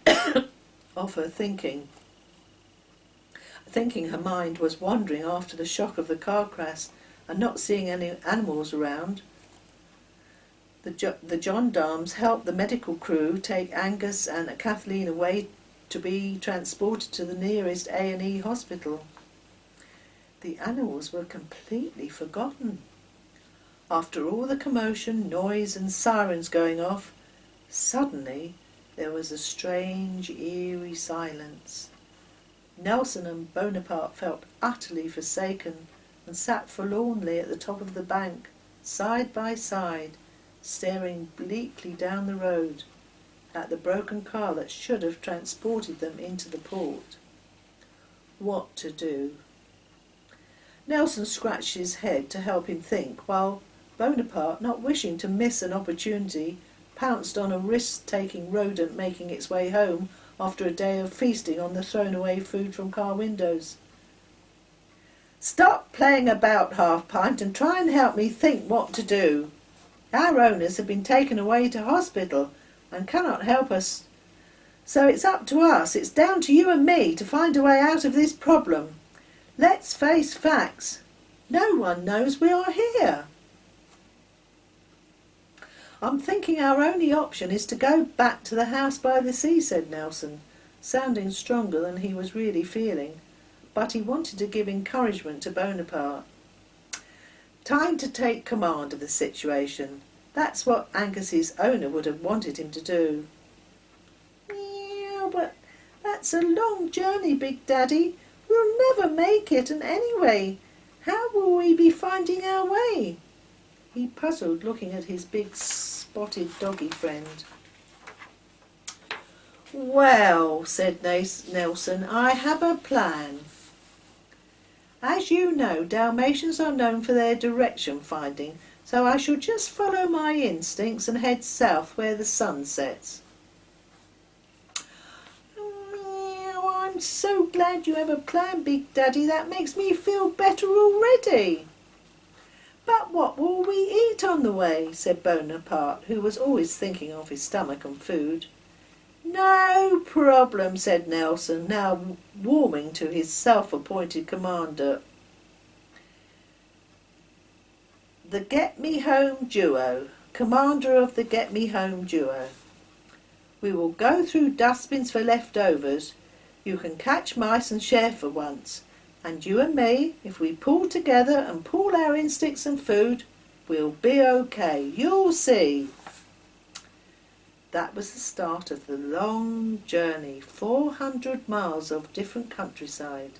of her, thinking her mind was wandering after the shock of the car crash and not seeing any animals around. The gendarmes helped the medical crew take Angus and Kathleen away to be transported to the nearest A&E hospital. The animals were completely forgotten. After all the commotion, noise and sirens going off, suddenly there was a strange, eerie silence. Nelson and Bonaparte felt utterly forsaken and sat forlornly at the top of the bank, side by side, staring bleakly down the road at the broken car that should have transported them into the port. What to do? Nelson scratched his head to help him think, while Bonaparte, not wishing to miss an opportunity, pounced on a risk-taking rodent making its way home after a day of feasting on the thrown-away food from car windows. "Stop playing about, Half Pint, and try and help me think what to do. Our owners have been taken away to hospital and cannot help us, so it's up to us. It's down to you and me to find a way out of this problem. Let's face facts. No one knows we are here." "I'm thinking our only option is to go back to the house by the sea," said Nelson, sounding stronger than he was really feeling, but he wanted to give encouragement to Bonaparte. Time to take command of the situation. That's what Angus's owner would have wanted him to do. "Yeah, but that's a long journey, Big Daddy. We'll never make it, and anyway, how will we be finding our way?" He puzzled, looking at his big spotted doggy friend. "Well," said Nelson, "I have a plan. As you know, Dalmatians are known for their direction finding, so I shall just follow my instincts and head south where the sun sets." "Oh, I'm so glad you have a plan, Big Daddy. That makes me feel better already." "But what will we eat on the way?" said Bonaparte, who was always thinking of his stomach and food. "No problem," said Nelson, now warming to his self-appointed commander. "The Get Me Home duo, commander of the Get Me Home duo. We will go through dustbins for leftovers. You can catch mice and share for once. And you and me, if we pull together and pool our instincts and food, we'll be okay. You'll see." That was the start of the long journey, 400 miles of different countryside.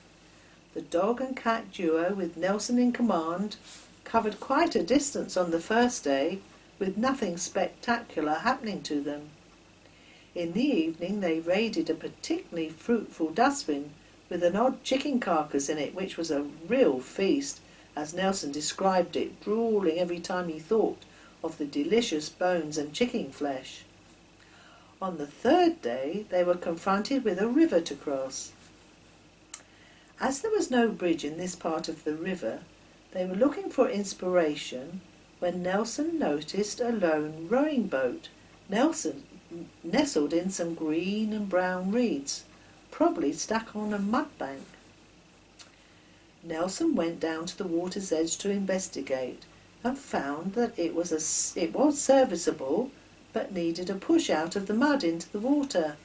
The dog and cat duo, with Nelson in command, covered quite a distance on the first day, with nothing spectacular happening to them. In the evening they raided a particularly fruitful dustbin with an odd chicken carcass in it, which was a real feast, as Nelson described it, drooling every time he thought of the delicious bones and chicken flesh. On the third day they were confronted with a river to cross. As there was no bridge in this part of the river, they were looking for inspiration when Nelson noticed a lone rowing boat nestled in some green and brown reeds, probably stuck on a mud bank. Nelson went down to the water's edge to investigate and found that it was serviceable, but needed a push out of the mud into the water.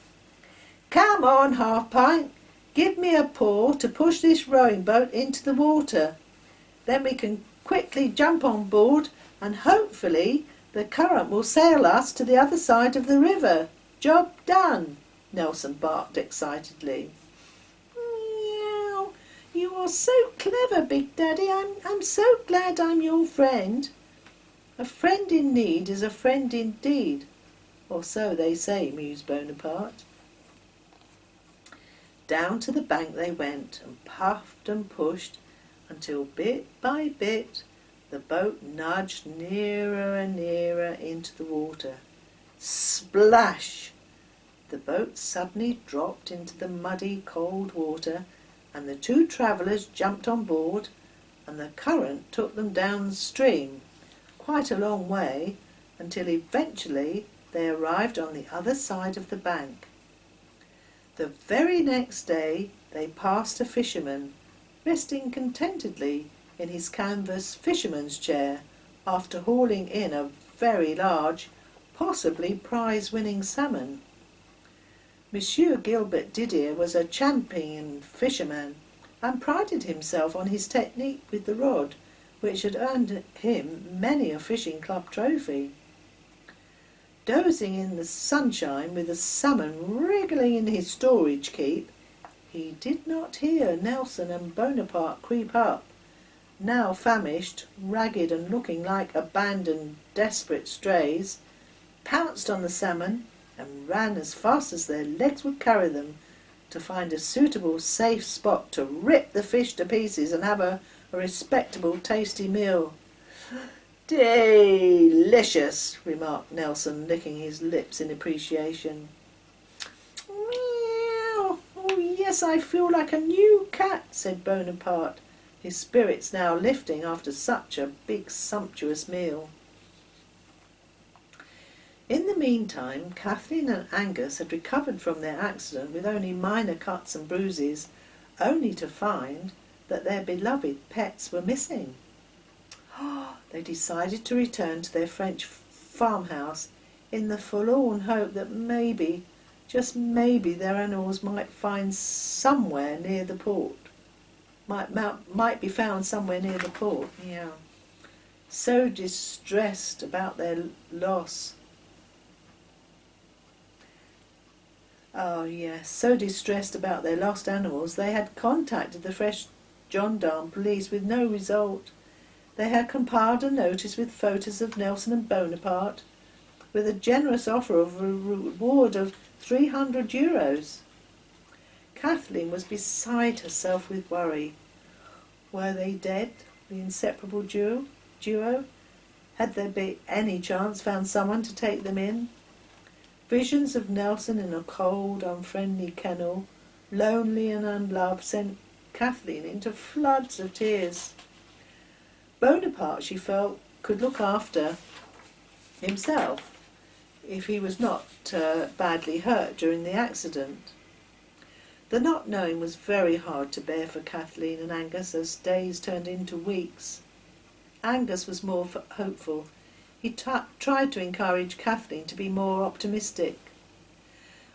"Come on, Half-Pint, give me a paw to push this rowing boat into the water. Then we can quickly jump on board and hopefully the current will sail us to the other side of the river. Job done," Nelson barked excitedly. "Meow, you are so clever, Big Daddy. I'm so glad I'm your friend." "A friend in need is a friend indeed, or so they say," mused Bonaparte. Down to the bank they went, and puffed and pushed, until bit by bit the boat nudged nearer and nearer into the water. Splash! The boat suddenly dropped into the muddy, cold water, and the two travellers jumped on board, and the current took them downstream quite a long way, until eventually they arrived on the other side of the bank. The very next day they passed a fisherman, resting contentedly in his canvas fisherman's chair after hauling in a very large, possibly prize-winning salmon. Monsieur Gilbert Didier was a champion fisherman and prided himself on his technique with the rod, which had earned him many a fishing club trophy. Dozing in the sunshine with the salmon wriggling in his storage keep, he did not hear Nelson and Bonaparte creep up, now famished, ragged and looking like abandoned, desperate strays, pounced on the salmon and ran as fast as their legs would carry them to find a suitable, safe spot to rip the fish to pieces and have a respectable, tasty meal. "Delicious," remarked Nelson, licking his lips in appreciation. "Meow. Oh yes, I feel like a new cat," said Bonaparte, his spirits now lifting after such a big, sumptuous meal. In the meantime, Kathleen and Angus had recovered from their accident with only minor cuts and bruises, only to find that their beloved pets were missing. They decided to return to their French farmhouse in the forlorn hope that maybe, just maybe, their animals might find somewhere near the port. Might be found somewhere near the port. Yeah. So distressed about their loss. Oh yes, so distressed about their lost animals, they had contacted the fresh gendarme police with no result. They had compiled a notice with photos of Nelson and Bonaparte, with a generous offer of a reward of €300. Kathleen was beside herself with worry. Were they dead, the inseparable duo? Had there by any chance found someone to take them in? Visions of Nelson in a cold, unfriendly kennel, lonely and unloved, sent Kathleen into floods of tears. Bonaparte, she felt, could look after himself if he was not badly hurt during the accident. The not knowing was very hard to bear for Kathleen and Angus as days turned into weeks. Angus was more hopeful. He tried to encourage Kathleen to be more optimistic.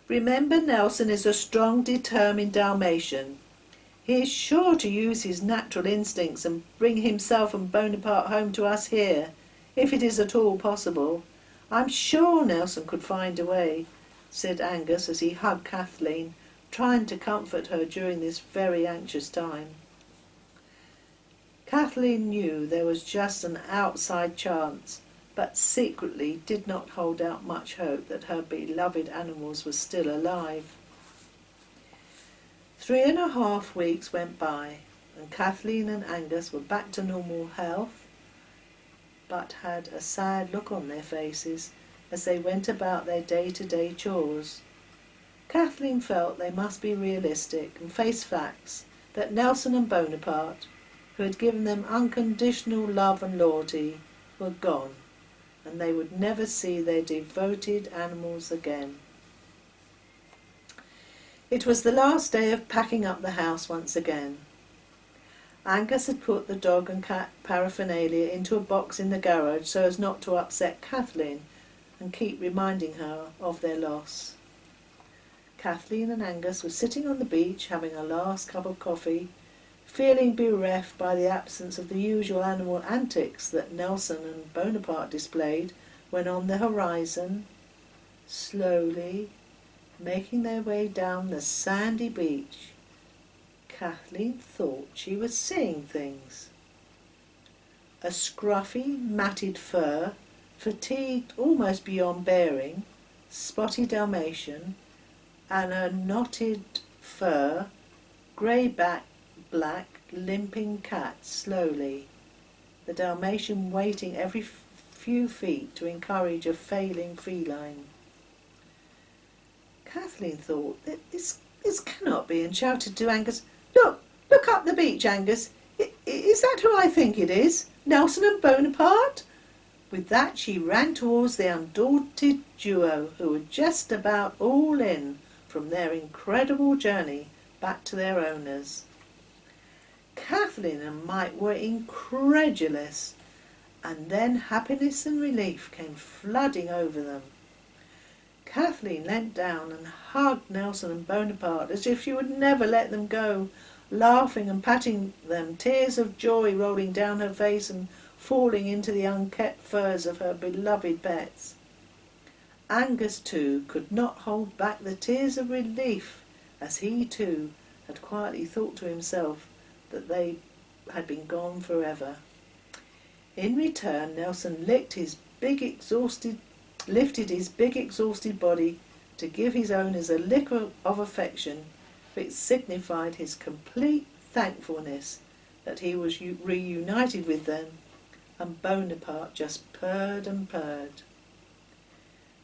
Remember, Nelson is a strong, determined Dalmatian. He is sure to use his natural instincts and bring himself and Bonaparte home to us here, if it is at all possible. I'm sure Nelson could find a way," said Angus as he hugged Kathleen, trying to comfort her during this very anxious time. Kathleen knew there was just an outside chance, but secretly did not hold out much hope that her beloved animals were still alive. 3.5 weeks went by, and Kathleen and Angus were back to normal health, but had a sad look on their faces as they went about their day-to-day chores. Kathleen felt they must be realistic and face facts that Nelson and Bonaparte, who had given them unconditional love and loyalty, were gone, and they would never see their devoted animals again. It was the last day of packing up the house once again. Angus had put the dog and cat paraphernalia into a box in the garage so as not to upset Kathleen and keep reminding her of their loss. Kathleen and Angus were sitting on the beach having a last cup of coffee, feeling bereft by the absence of the usual animal antics that Nelson and Bonaparte displayed when on the horizon, slowly making their way down the sandy beach, Kathleen thought she was seeing things. A scruffy, matted fur, fatigued almost beyond bearing, spotty Dalmatian, and a knotted fur, grey-back, black, limping cat slowly, the Dalmatian waiting every few feet to encourage a failing feline. Kathleen thought that this cannot be, and shouted to Angus, Look up the beach, Angus. Is that who I think it is? Nelson and Bonaparte?" With that she ran towards the undaunted duo, who were just about all in from their incredible journey back to their owners. Kathleen and Mike were incredulous, and then happiness and relief came flooding over them. Kathleen leant down and hugged Nelson and Bonaparte as if she would never let them go, laughing and patting them, tears of joy rolling down her face and falling into the unkept furs of her beloved pets. Angus, too, could not hold back the tears of relief as he, too, had quietly thought to himself that they had been gone forever. In return, Nelson lifted his big exhausted body to give his owners a lick of affection, which signified his complete thankfulness that he was reunited with them, and Bonaparte just purred and purred.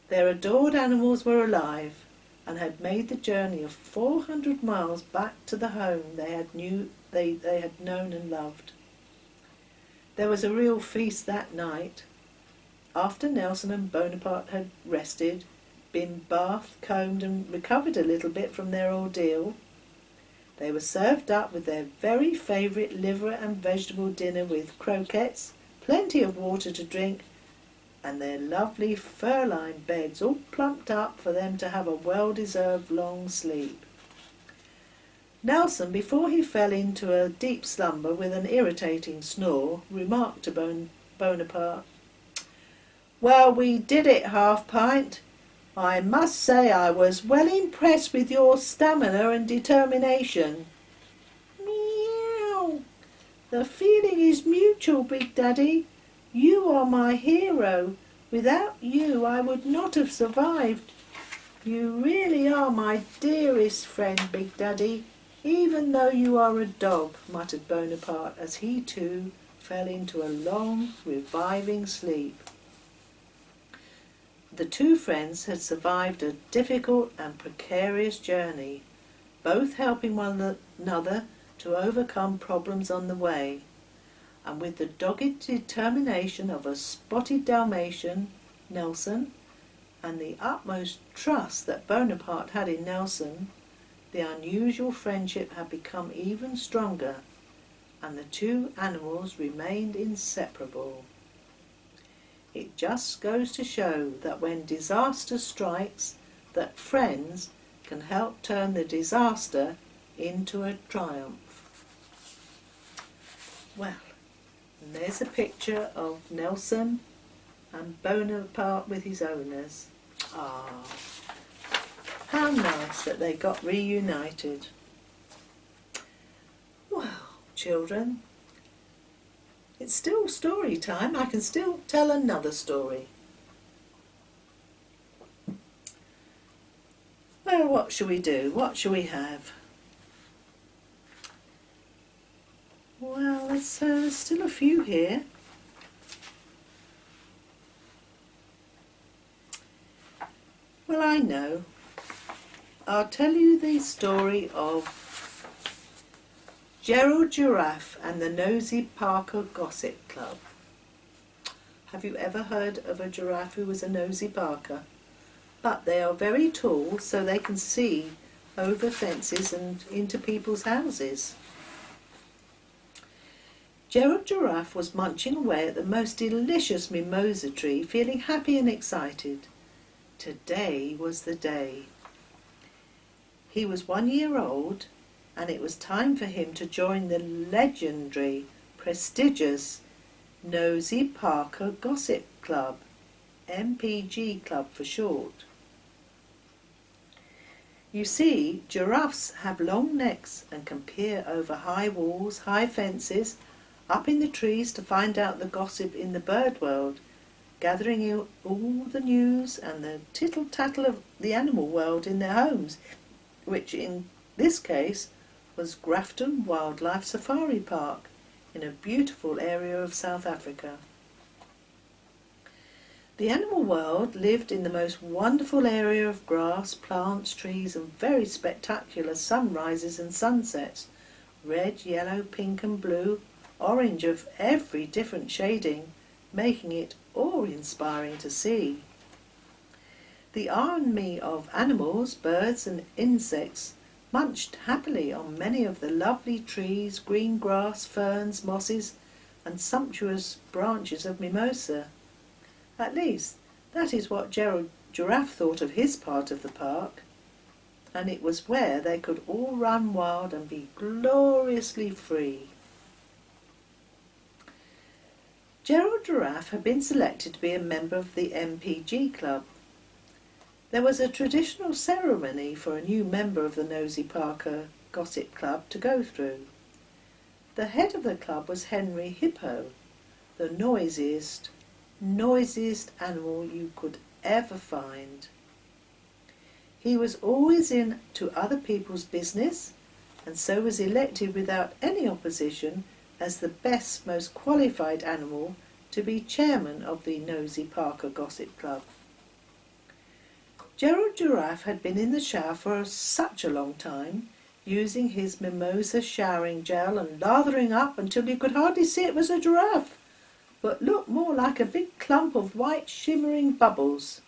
Their adored animals were alive and had made the journey of 400 miles back to the home they had known and loved. There was a real feast that night. After Nelson and Bonaparte had rested, been bathed, combed and recovered a little bit from their ordeal, they were served up with their very favourite liver and vegetable dinner with croquettes, plenty of water to drink, and their lovely fur-lined beds all plumped up for them to have a well-deserved long sleep. Nelson, before he fell into a deep slumber with an irritating snore, remarked to Bonaparte, "Well, we did it, Half-Pint. I must say I was well impressed with your stamina and determination." "Meow. The feeling is mutual, Big Daddy. You are my hero. Without you I would not have survived. You really are my dearest friend, Big Daddy, even though you are a dog," muttered Bonaparte as he too fell into a long, reviving sleep. The two friends had survived a difficult and precarious journey, both helping one another to overcome problems on the way, and with the dogged determination of a spotted Dalmatian, Nelson, and the utmost trust that Bonaparte had in Nelson, the unusual friendship had become even stronger, and the two animals remained inseparable. It just goes to show that when disaster strikes, that friends, can help turn the disaster into a triumph. Well, and there's a picture of Nelson and Bonaparte with his owners. Ah, how nice that they got reunited. Well, children, it's still story time. I can still tell another story. Well, what shall we do? What shall we have? Well, there's still a few here. Well, I know. I'll tell you the story of Gerald Giraffe and the Nosy Parker Gossip Club. Have you ever heard of a giraffe who was a nosy Parker? But they are very tall, so they can see over fences and into people's houses. Gerald Giraffe was munching away at the most delicious mimosa tree, feeling happy and excited. Today was the day. He was 1 year old, and it was time for him to join the legendary, prestigious Nosy Parker Gossip Club, MPG Club for short. You see, giraffes have long necks and can peer over high walls, high fences, up in the trees to find out the gossip in the bird world, gathering all the news and the tittle-tattle of the animal world in their homes, which in this case was Grafton Wildlife Safari Park in a beautiful area of South Africa. The animal world lived in the most wonderful area of grass, plants, trees and very spectacular sunrises and sunsets, red, yellow, pink and blue, orange of every different shading, making it awe-inspiring to see. The army of animals, birds and insects munched happily on many of the lovely trees, green grass, ferns, mosses and sumptuous branches of mimosa. At least, that is what Gerald Giraffe thought of his part of the park, and it was where they could all run wild and be gloriously free. Gerald Giraffe had been selected to be a member of the MPG Club. There was a traditional ceremony for a new member of the Nosy Parker Gossip Club to go through. The head of the club was Henry Hippo, the noisiest animal you could ever find. He was always into other people's business, and so was elected without any opposition as the best, most qualified animal to be chairman of the Nosy Parker Gossip Club. Gerald Giraffe had been in the shower for such a long time, using his mimosa showering gel and lathering up until you could hardly see it was a giraffe, but looked more like a big clump of white shimmering bubbles.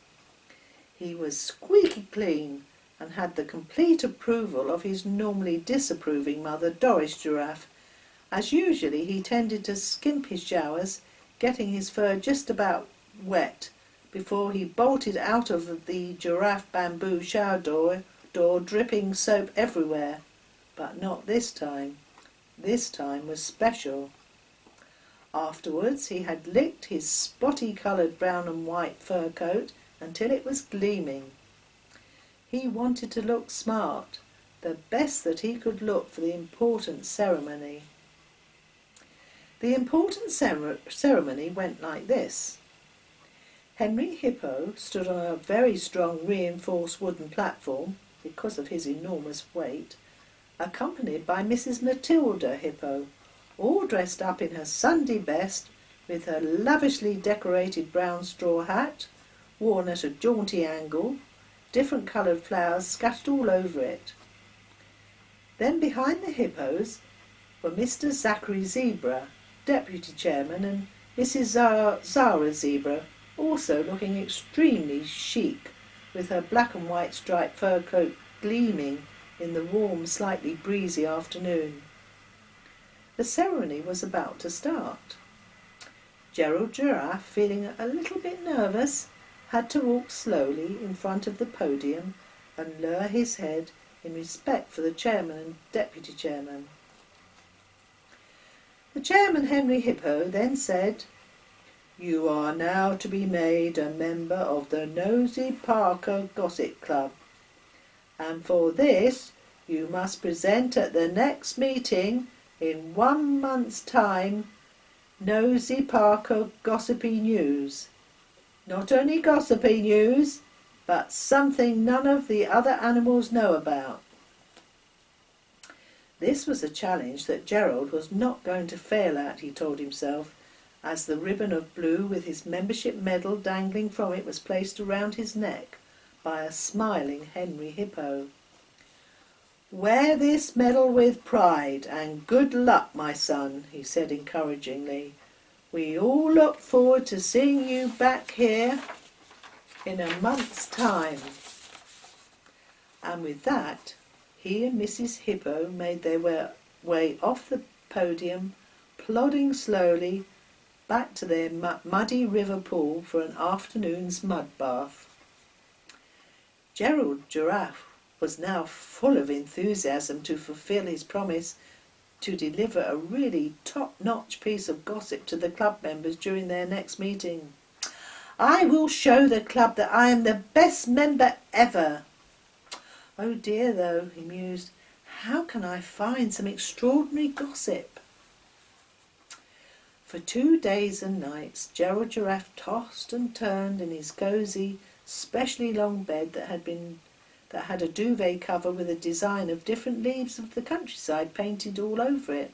He was squeaky clean and had the complete approval of his normally disapproving mother, Doris Giraffe, as usually he tended to skimp his showers, getting his fur just about wet before he bolted out of the giraffe bamboo shower door dripping soap everywhere. But not this time. This time was special. Afterwards he had licked his spotty-coloured brown and white fur coat until it was gleaming. He wanted to look smart, the best that he could look for the important ceremony. The important ceremony went like this. Henry Hippo stood on a very strong reinforced wooden platform, because of his enormous weight, accompanied by Mrs. Matilda Hippo, all dressed up in her Sunday best, with her lavishly decorated brown straw hat, worn at a jaunty angle, different coloured flowers scattered all over it. Then behind the hippos were Mr. Zachary Zebra, deputy chairman, and Mrs. Zara Zebra, also looking extremely chic, with her black and white striped fur coat gleaming in the warm, slightly breezy afternoon. The ceremony was about to start. Gerald Giraffe, feeling a little bit nervous, had to walk slowly in front of the podium and lower his head in respect for the chairman and deputy chairman. The chairman, Henry Hippo, then said, "You are now to be made a member of the Nosy Parker Gossip Club, and for this you must present at the next meeting in 1 month's time Nosy Parker Gossipy News. Not only gossipy news, but something none of the other animals know about." This was a challenge that Gerald was not going to fail at, he told himself, as the ribbon of blue with his membership medal dangling from it was placed around his neck by a smiling Henry Hippo. "Wear this medal with pride, and good luck, my son," he said encouragingly. "We all look forward to seeing you back here in a month's time." And with that, he and Mrs. Hippo made their way off the podium, plodding slowly back to their muddy river pool for an afternoon's mud bath. Gerald Giraffe was now full of enthusiasm to fulfill his promise to deliver a really top-notch piece of gossip to the club members during their next meeting. "I will show the club that I am the best member ever. Oh dear, though," he mused, "how can I find some extraordinary gossip?" For 2 days and nights Gerald Giraffe tossed and turned in his cosy, specially long bed that had a duvet cover with a design of different leaves of the countryside painted all over it.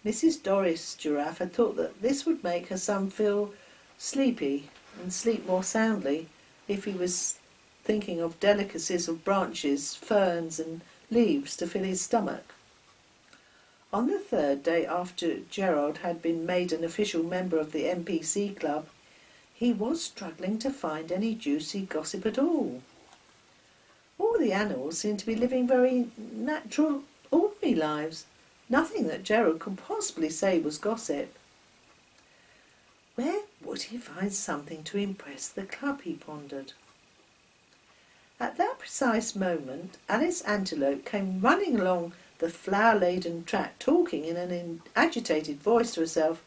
Mrs. Doris Giraffe had thought that this would make her son feel sleepy and sleep more soundly if he was thinking of delicacies of branches, ferns and leaves to fill his stomach. On the 3rd day after Gerald had been made an official member of the MPC Club, he was struggling to find any juicy gossip at all. All the animals seemed to be living very natural, ordinary lives. Nothing that Gerald could possibly say was gossip. Where would he find something to impress the club, he pondered. At that precise moment, Alice Antelope came running along the flower-laden track, talking in an agitated voice to herself.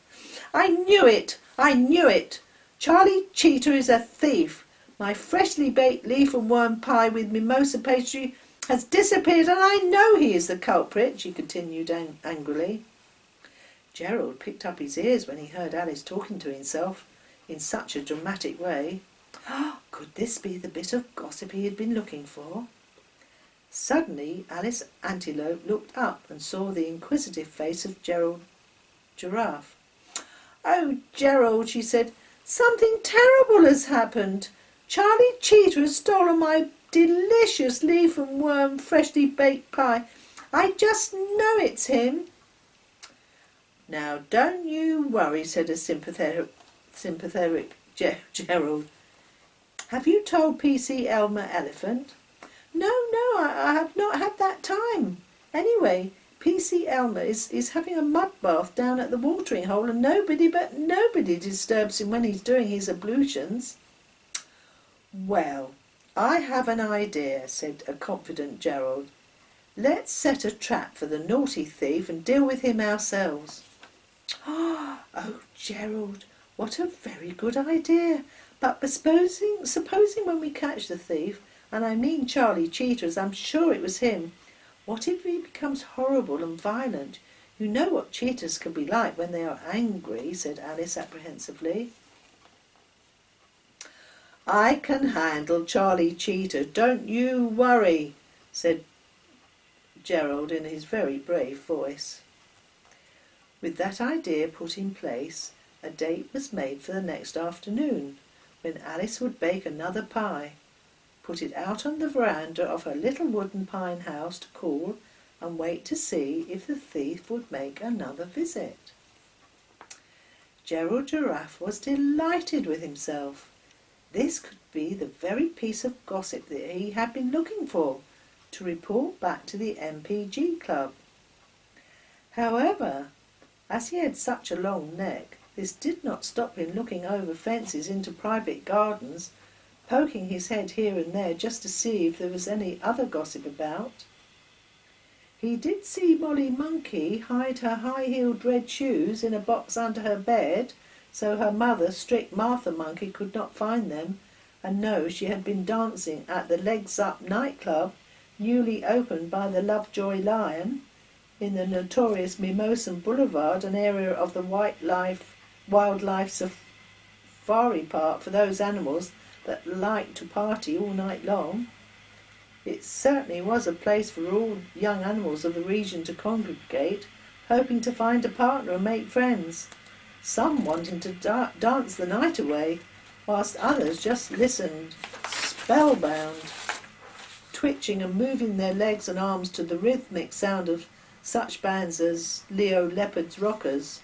"I knew it! I knew it! Charlie Cheetah is a thief! My freshly baked leaf and worm pie with mimosa pastry has disappeared, and I know he is the culprit," she continued angrily. Gerald picked up his ears when he heard Alice talking to himself in such a dramatic way. Could this be the bit of gossip he had been looking for? Suddenly Alice Antelope looked up and saw the inquisitive face of Gerald Giraffe. "Oh, Gerald," she said, "something terrible has happened. Charlie Cheetah has stolen my delicious leaf and worm freshly baked pie. I just know it's him." "Now don't you worry," said a sympathetic Gerald. "Have you told P.C. Elmer Elephant?" No, I have not had that time. Anyway, P.C. Elmer is having a mud bath down at the watering hole, and nobody disturbs him when he's doing his ablutions." "Well, I have an idea," said a confident Gerald. "Let's set a trap for the naughty thief and deal with him ourselves." "Oh, Gerald, what a very good idea. But supposing when we catch the thief, and I mean Charlie Cheetah, as I'm sure it was him, what if he becomes horrible and violent? You know what cheetahs can be like when they are angry," said Alice apprehensively. "I can handle Charlie Cheetah, don't you worry," said Gerald in his very brave voice. With that idea put in place, a date was made for the next afternoon, when Alice would bake another pie, put it out on the veranda of her little wooden pine house to cool, and wait to see if the thief would make another visit. Gerald Giraffe was delighted with himself. This could be the very piece of gossip that he had been looking for, to report back to the MPG Club. However, as he had such a long neck, this did not stop him looking over fences into private gardens poking his head here and there just to see if there was any other gossip about. He did see Molly Monkey hide her high-heeled red shoes in a box under her bed, so her mother, strict Martha Monkey, could not find them, and know she had been dancing at the Legs Up nightclub, newly opened by the Lovejoy Lion, in the notorious Mimosan Boulevard, an area of the wildlife safari park for those animals that like to party all night long. It certainly was a place for all young animals of the region to congregate, hoping to find a partner and make friends, some wanting to dance the night away, whilst others just listened, spellbound, twitching and moving their legs and arms to the rhythmic sound of such bands as Leo Leopard's Rockers.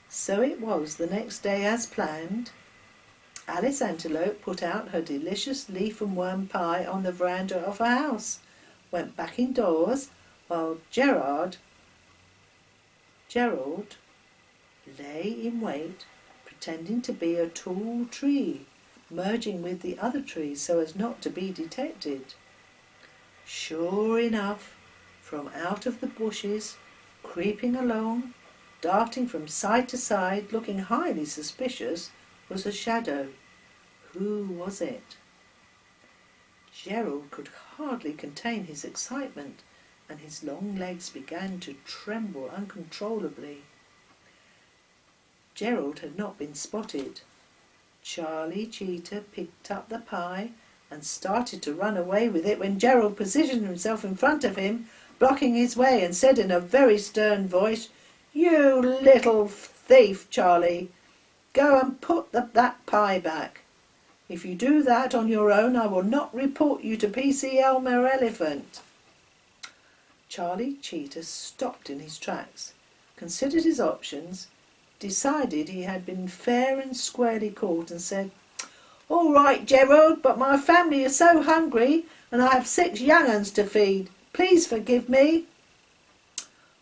So it was the next day as planned. Alice Antelope put out her delicious leaf and worm pie on the veranda of her house, went back indoors, while Gerald lay in wait, pretending to be a tall tree, merging with the other trees so as not to be detected. Sure enough, from out of the bushes, creeping along, darting from side to side, looking highly suspicious, was a shadow. Who was it? Gerald could hardly contain his excitement, and his long legs began to tremble uncontrollably. Gerald had not been spotted. Charlie Cheetah picked up the pie and started to run away with it when Gerald positioned himself in front of him, blocking his way, and said in a very stern voice, "You little thief, Charlie, go and put that pie back. If you do that on your own, I will not report you to PC Elmer Elephant." Charlie Cheetah stopped in his tracks, considered his options, decided he had been fair and squarely caught, and said, "All right, Gerald, but my family is so hungry and I have 6 young uns to feed. Please forgive me."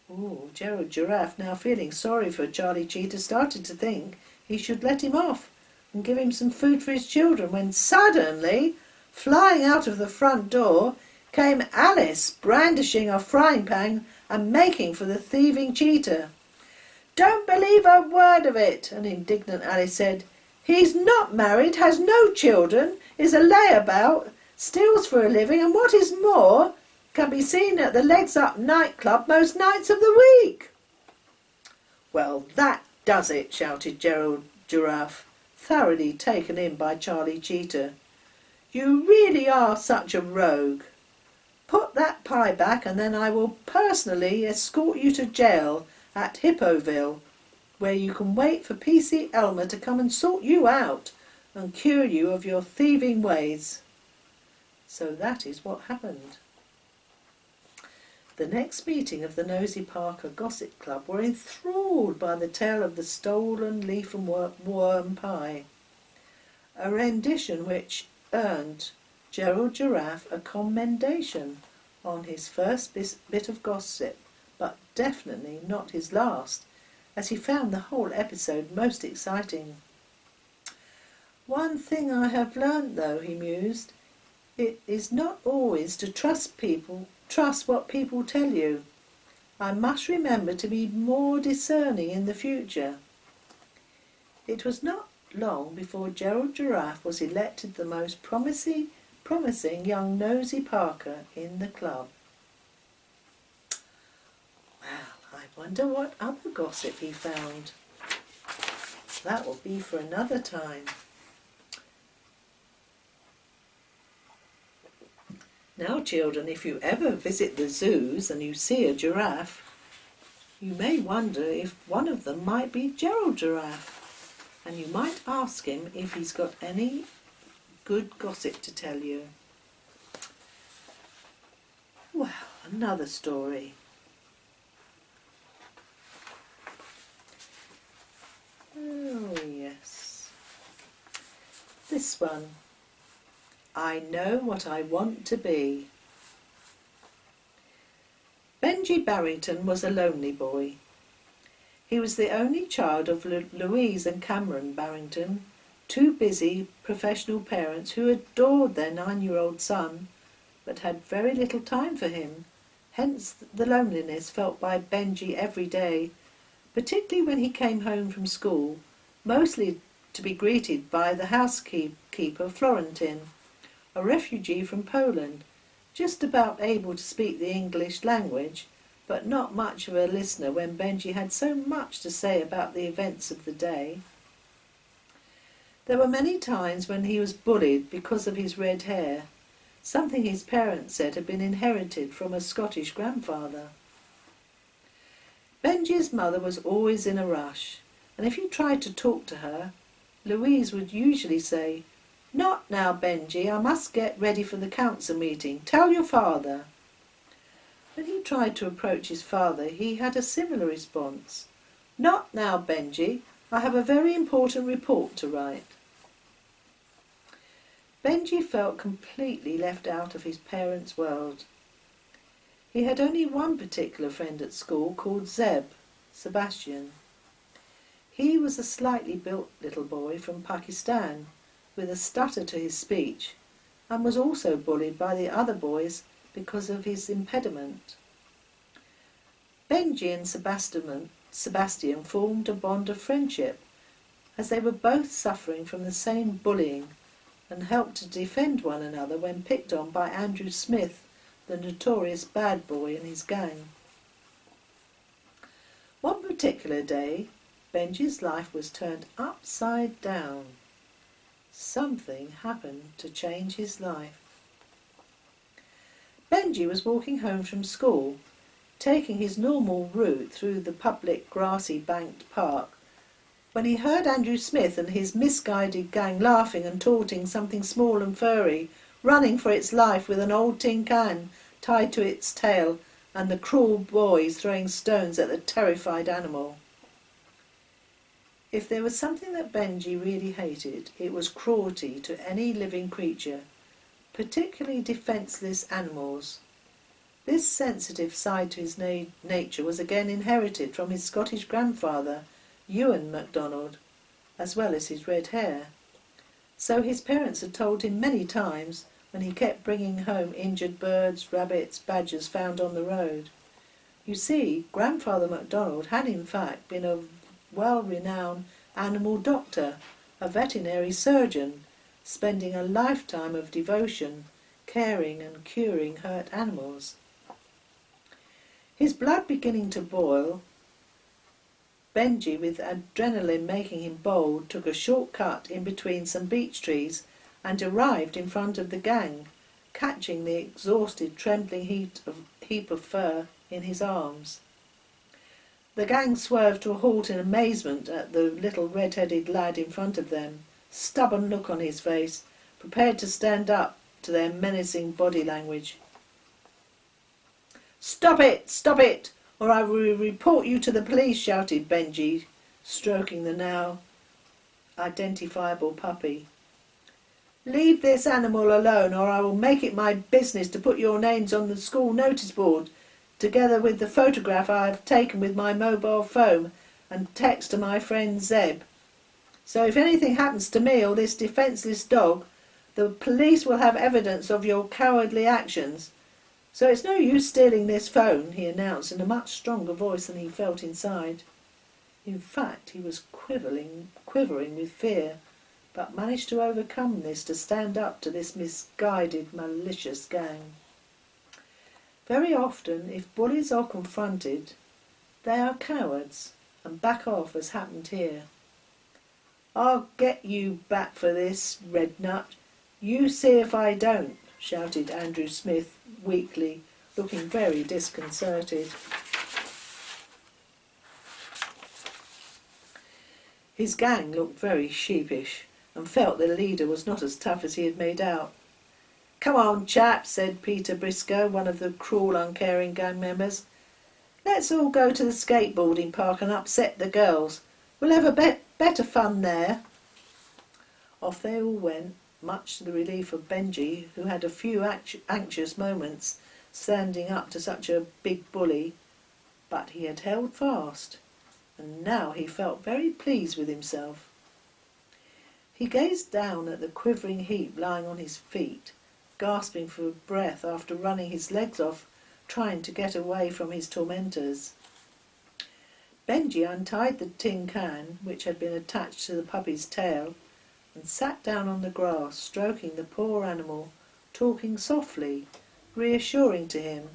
Oh, Gerald Giraffe, now feeling sorry for Charlie Cheetah, started to think he should let him off and give him some food for his children, when suddenly, flying out of the front door, came Alice, brandishing a frying pan and making for the thieving cheetah. "Don't believe a word of it," an indignant Alice said. "He's not married, has no children, is a layabout, steals for a living, and what is more, can be seen at the Legs Up nightclub most nights of the week." "Well, that does it," shouted Gerald Giraffe, thoroughly taken in by Charlie Cheetah. "You really are such a rogue. Put that pie back, and then I will personally escort you to jail at Hippoville, where you can wait for PC Elmer to come and sort you out and cure you of your thieving ways." So that is what happened. The next meeting of the Nosy Parker Gossip Club were enthralled by the tale of the stolen leaf and worm pie, a rendition which earned Gerald Giraffe a commendation on his first bit of gossip, but definitely not his last, as he found the whole episode most exciting. "One thing I have learnt, though," he mused, "it is not always to trust what people tell you. I must remember to be more discerning in the future." It was not long before Gerald Giraffe was elected the most promising young Nosy Parker in the club. Well, I wonder what other gossip he found. That will be for another time. Now, children, if you ever visit the zoos and you see a giraffe, you may wonder if one of them might be Gerald Giraffe, and you might ask him if he's got any good gossip to tell you. Well, another story. Oh, yes. This one. I Know What I Want to Be. Benji Barrington was a lonely boy. He was the only child of Louise and Cameron Barrington, Two busy professional parents who adored their 9-year-old son, but had very little time for him, hence the loneliness felt by Benji every day, particularly when he came home from school, mostly to be greeted by the housekeeper Florentin, a refugee from Poland, just about able to speak the English language, but not much of a listener when Benji had so much to say about the events of the day. There were many times when he was bullied because of his red hair, something his parents said had been inherited from a Scottish grandfather. Benji's mother was always in a rush, and if you tried to talk to her, Louise would usually say, "Not now, Benji, I must get ready for the council meeting. Tell your father." When he tried to approach his father, he had a similar response. "Not now, Benji, I have a very important report to write." Benji felt completely left out of his parents' world. He had only one particular friend at school called Sebastian. He was a slightly built little boy from Pakistan, with a stutter to his speech, and was also bullied by the other boys because of his impediment. Benji and Sebastian formed a bond of friendship, as they were both suffering from the same bullying, and helped to defend one another when picked on by Andrew Smith, the notorious bad boy in his gang. One particular day, Benji's life was turned upside down. Something happened to change his life. Benji was walking home from school, taking his normal route through the public grassy banked park, when he heard Andrew Smith and his misguided gang laughing and taunting something small and furry, running for its life with an old tin can tied to its tail, and the cruel boys throwing stones at the terrified animal. If there was something that Benji really hated, it was cruelty to any living creature, particularly defenceless animals. This sensitive side to his nature was again inherited from his Scottish grandfather, Ewan MacDonald, as well as his red hair. So his parents had told him many times when he kept bringing home injured birds, rabbits, badgers found on the road. You see, Grandfather MacDonald had in fact been a well-renowned animal doctor, a veterinary surgeon, spending a lifetime of devotion, caring and curing hurt animals. His blood beginning to boil, Benji, with adrenaline making him bold, took a short cut in between some beech trees and arrived in front of the gang, catching the exhausted, trembling heap of fur in his arms. The gang swerved to a halt in amazement at the little red-headed lad in front of them, stubborn look on his face, prepared to stand up to their menacing body language. Stop it, or I will report you to the police," shouted Benji, stroking the now identifiable puppy. "Leave this animal alone, or I will make it my business to put your names on the school notice board, together with the photograph I have taken with my mobile phone, and text to my friend Zeb. So if anything happens to me or this defenceless dog, the police will have evidence of your cowardly actions. So it's no use stealing this phone," he announced in a much stronger voice than he felt inside. In fact, he was quivering with fear, but managed to overcome this to stand up to this misguided, malicious gang. Very often, if bullies are confronted, they are cowards and back off, as happened here. "I'll get you back for this, red nut. You see if I don't," shouted Andrew Smith weakly, looking very disconcerted. His gang looked very sheepish and felt their leader was not as tough as he had made out. "Come on, chaps," said Peter Briscoe, one of the cruel, uncaring gang members. "Let's all go to the skateboarding park and upset the girls. We'll have a better fun there." Off they all went, much to the relief of Benji, who had a few anxious moments standing up to such a big bully, but he had held fast, and now he felt very pleased with himself. He gazed down at the quivering heap lying on his feet, gasping for breath after running his legs off, trying to get away from his tormentors. Benji untied the tin can, which had been attached to the puppy's tail, and sat down on the grass, stroking the poor animal, talking softly, reassuring to him,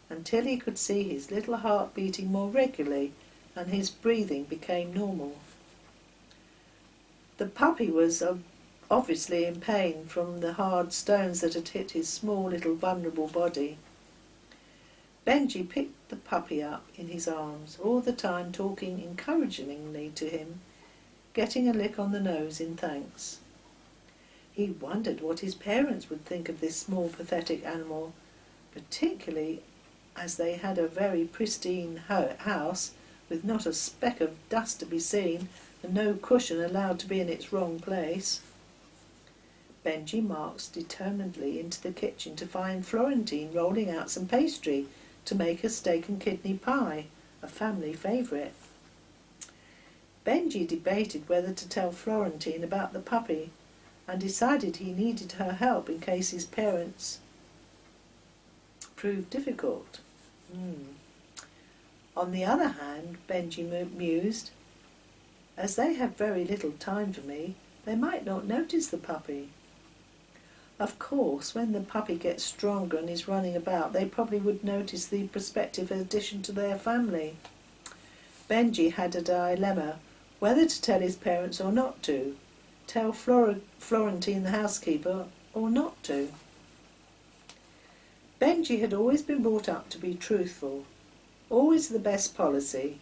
until he could see his little heart beating more regularly and his breathing became normal. The puppy was obviously in pain from the hard stones that had hit his small little vulnerable body. Benji picked the puppy up in his arms, all the time talking encouragingly to him, getting a lick on the nose in thanks. He wondered what his parents would think of this small pathetic animal, particularly as they had a very pristine house with not a speck of dust to be seen and no cushion allowed to be in its wrong place. Benji marched determinedly into the kitchen to find Florentine rolling out some pastry to make a steak and kidney pie, a family favourite. Benji debated whether to tell Florentine about the puppy and decided he needed her help in case his parents proved difficult. On the other hand, Benji mused, as they have very little time for me, they might not notice the puppy. Of course, when the puppy gets stronger and is running about, they probably would notice the prospective addition to their family. Benji had a dilemma, whether to tell his parents or not to, tell Florentine the housekeeper or not to. Benji had always been brought up to be truthful, always the best policy,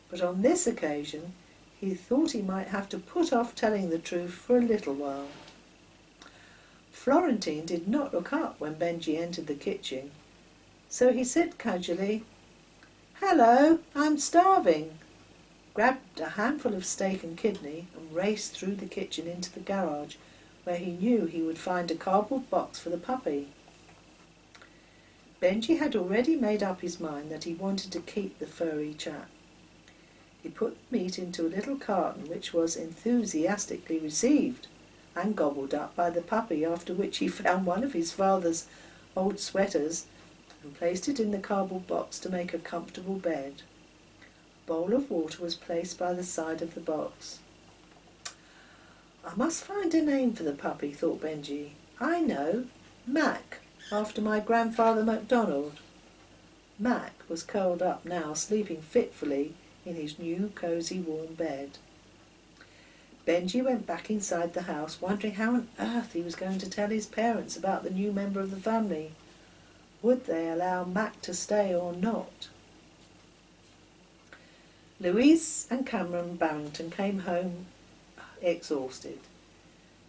but on this occasion he thought he might have to put off telling the truth for a little while. Florentine did not look up when Benji entered the kitchen, so he said casually, "Hello, I'm starving," grabbed a handful of steak and kidney and raced through the kitchen into the garage, where he knew he would find a cardboard box for the puppy. Benji had already made up his mind that he wanted to keep the furry chap. He put the meat into a little carton, which was enthusiastically received and gobbled up by the puppy, after which he found one of his father's old sweaters and placed it in the cardboard box to make a comfortable bed. A bowl of water was placed by the side of the box. "I must find a name for the puppy," thought Benji. "I know, Mac, after my grandfather MacDonald." Mac was curled up now, sleeping fitfully in his new cosy warm bed. Benji went back inside the house, wondering how on earth he was going to tell his parents about the new member of the family. Would they allow Mac to stay or not? Louise and Cameron Barrington came home exhausted.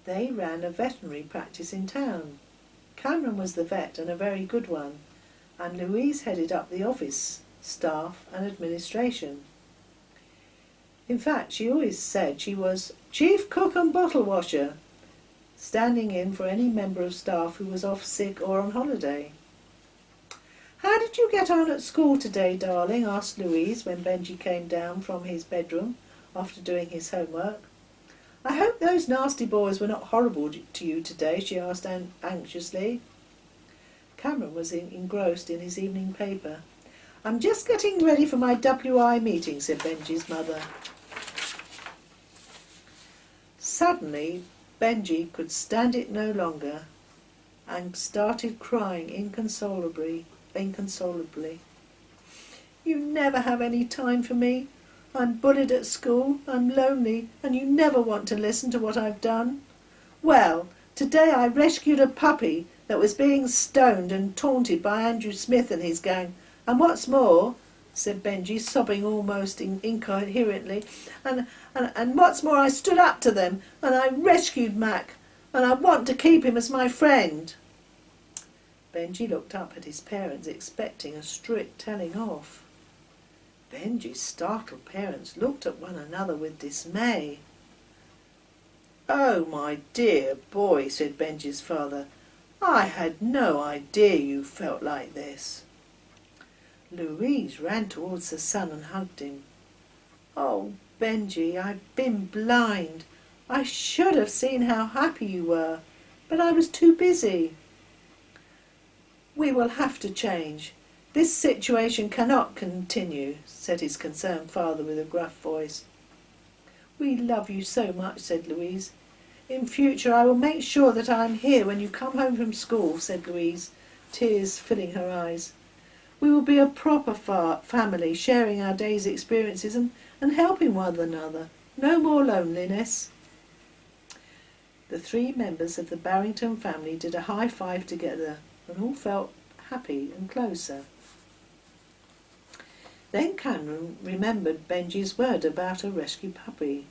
They ran a veterinary practice in town. Cameron was the vet, and a very good one, and Louise headed up the office, staff and administration. In fact, she always said she was chief cook and bottle washer, standing in for any member of staff who was off sick or on holiday. "How did you get on at school today, darling?" asked Louise when Benji came down from his bedroom after doing his homework. "I hope those nasty boys were not horrible to you today," she asked anxiously. Cameron was engrossed in his evening paper. "I'm just getting ready for my WI meeting," said Benji's mother. Suddenly, Benji could stand it no longer and started crying inconsolably. "You never have any time for me. I'm bullied at school, I'm lonely, and you never want to listen to what I've done. Well, today I rescued a puppy that was being stoned and taunted by Andrew Smith and his gang, and what's more," said Benji, sobbing almost incoherently, and what's more, I stood up to them, and I rescued Mac, and I want to keep him as my friend." Benji looked up at his parents, expecting a strict telling off. Benji's startled parents looked at one another with dismay. "Oh, my dear boy," said Benji's father, "I had no idea you felt like this." Louise ran towards her son and hugged him. "Oh, Benji, I've been blind. I should have seen how happy you were, but I was too busy." "We will have to change. This situation cannot continue," said his concerned father with a gruff voice. "We love you so much," said Louise. "In future I will make sure that I am here when you come home from school," said Louise, tears filling her eyes. "We will be a proper family, sharing our day's experiences and helping one another. No more loneliness." The 3 members of the Barrington family did a high five together and all felt happy and closer. Then Cameron remembered Benji's word about a rescue puppy.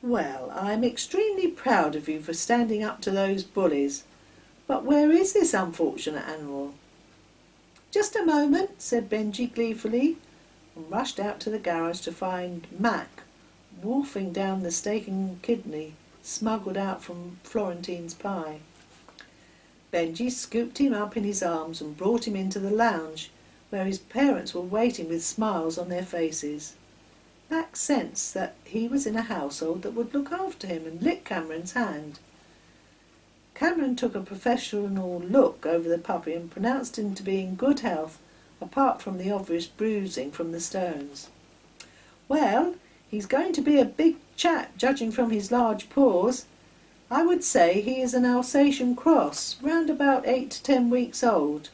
"Well, I'm extremely proud of you for standing up to those bullies. But where is this unfortunate animal?" "Just a moment," said Benji gleefully, and rushed out to the garage to find Mac wolfing down the steak and kidney smuggled out from Florentine's pie. Benji scooped him up in his arms and brought him into the lounge, where his parents were waiting with smiles on their faces. Mac sensed that he was in a household that would look after him and licked Cameron's hand. Cameron took a professional look over the puppy and pronounced him to be in good health, apart from the obvious bruising from the stones. "Well, he's going to be a big chap, judging from his large paws. I would say he is an Alsatian cross, round about 8 to 10 weeks old.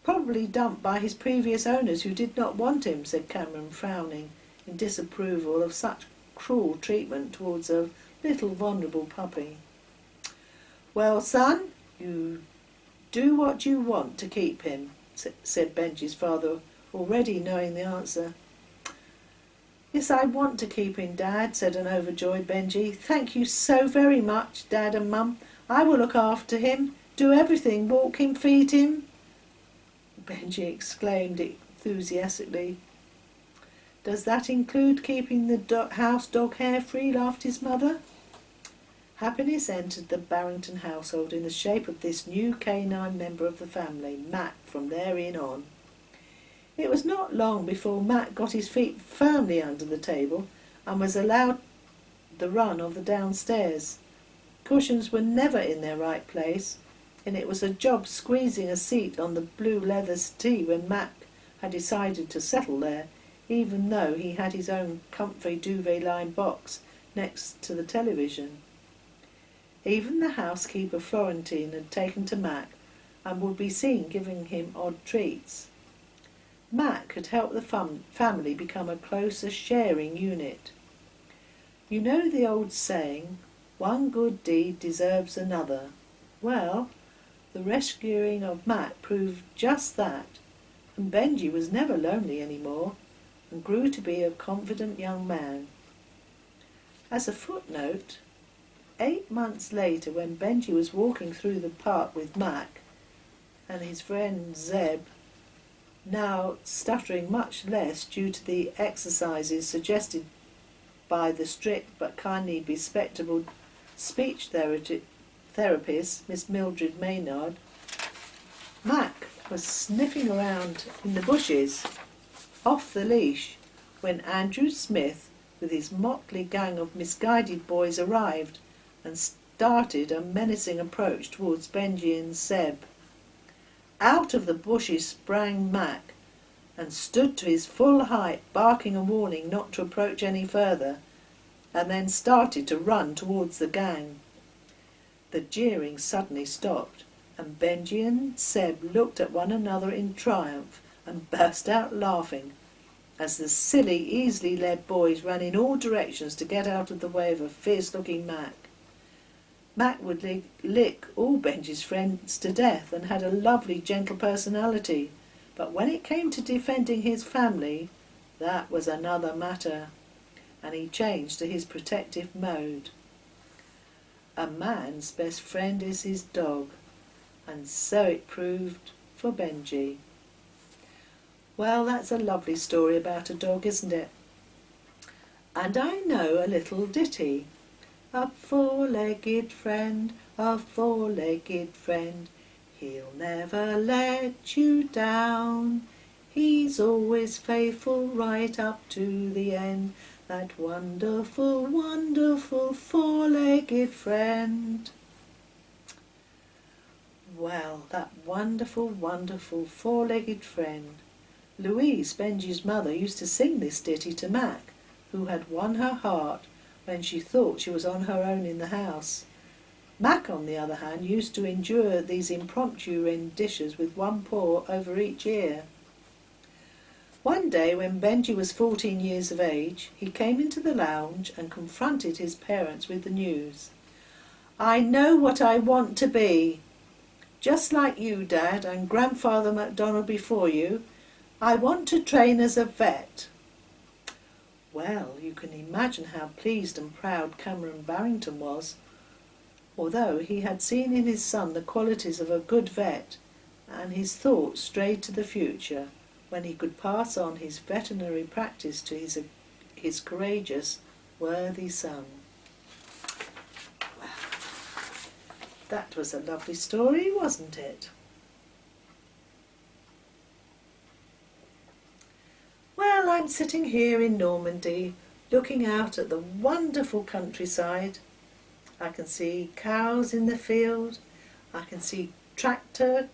Probably dumped by his previous owners who did not want him," said Cameron, frowning in disapproval of such cruel treatment towards a little vulnerable puppy. "Well, son, you do what you want to keep him," said Benji's father, already knowing the answer. "Yes, I want to keep him, Dad," said an overjoyed Benji. "Thank you so very much, Dad and Mum. I will look after him, do everything, walk him, feed him." Benji exclaimed enthusiastically. "Does that include keeping the house dog hair free?" laughed his mother. Happiness entered the Barrington household in the shape of this new canine member of the family, Mac, from therein on. It was not long before Mac got his feet firmly under the table and was allowed the run of the downstairs. Cushions were never in their right place, and it was a job squeezing a seat on the blue leather settee when Mac had decided to settle there, even though he had his own comfy duvet-lined box next to the television. Even the housekeeper Florentine had taken to Mac and would be seen giving him odd treats. Mac had helped the family become a closer sharing unit. You know the old saying, "One good deed deserves another." Well, the rescuing of Mac proved just that, and Benji was never lonely anymore and grew to be a confident young man. As a footnote, 8 months later, when Benji was walking through the park with Mac and his friend Zeb, now stuttering much less due to the exercises suggested by the strict but kindly bespectacled speech therapist, Miss Mildred Maynard, Mac was sniffing around in the bushes, off the leash, when Andrew Smith, with his motley gang of misguided boys, arrived and started a menacing approach towards Benji and Zeb. Out of the bushes sprang Mac and stood to his full height, barking a warning not to approach any further, and then started to run towards the gang. The jeering suddenly stopped, and Benji and Zeb looked at one another in triumph and burst out laughing as the silly, easily led boys ran in all directions to get out of the way of a fierce-looking Mac. Mac would lick all Benji's friends to death and had a lovely, gentle personality, but when it came to defending his family, that was another matter, and he changed to his protective mode. A man's best friend is his dog, and so it proved for Benji. Well, that's a lovely story about a dog, isn't it? And I know a little ditty. A four-legged friend, a four-legged friend, he'll never let you down. He's always faithful right up to the end, that wonderful, wonderful four-legged friend. Well, that wonderful, wonderful four-legged friend. Louise, Benji's mother, used to sing this ditty to Mac, who had won her heart when she thought she was on her own in the house. Mac, on the other hand, used to endure these impromptu renditions with one paw over each ear. One day, when Benji was 14 years of age, he came into the lounge and confronted his parents with the news. "I know what I want to be. Just like you, Dad, and Grandfather MacDonald before you, I want to train as a vet." Well, you can imagine how pleased and proud Cameron Barrington was, although he had seen in his son the qualities of a good vet, and his thoughts strayed to the future, when he could pass on his veterinary practice to his courageous, worthy son. Well, that was a lovely story, wasn't it? Well, I'm sitting here in Normandy, looking out at the wonderful countryside. I can see cows in the field. I can see tractor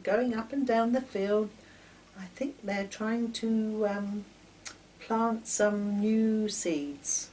going up and down the field. I think they're trying to plant some new seeds.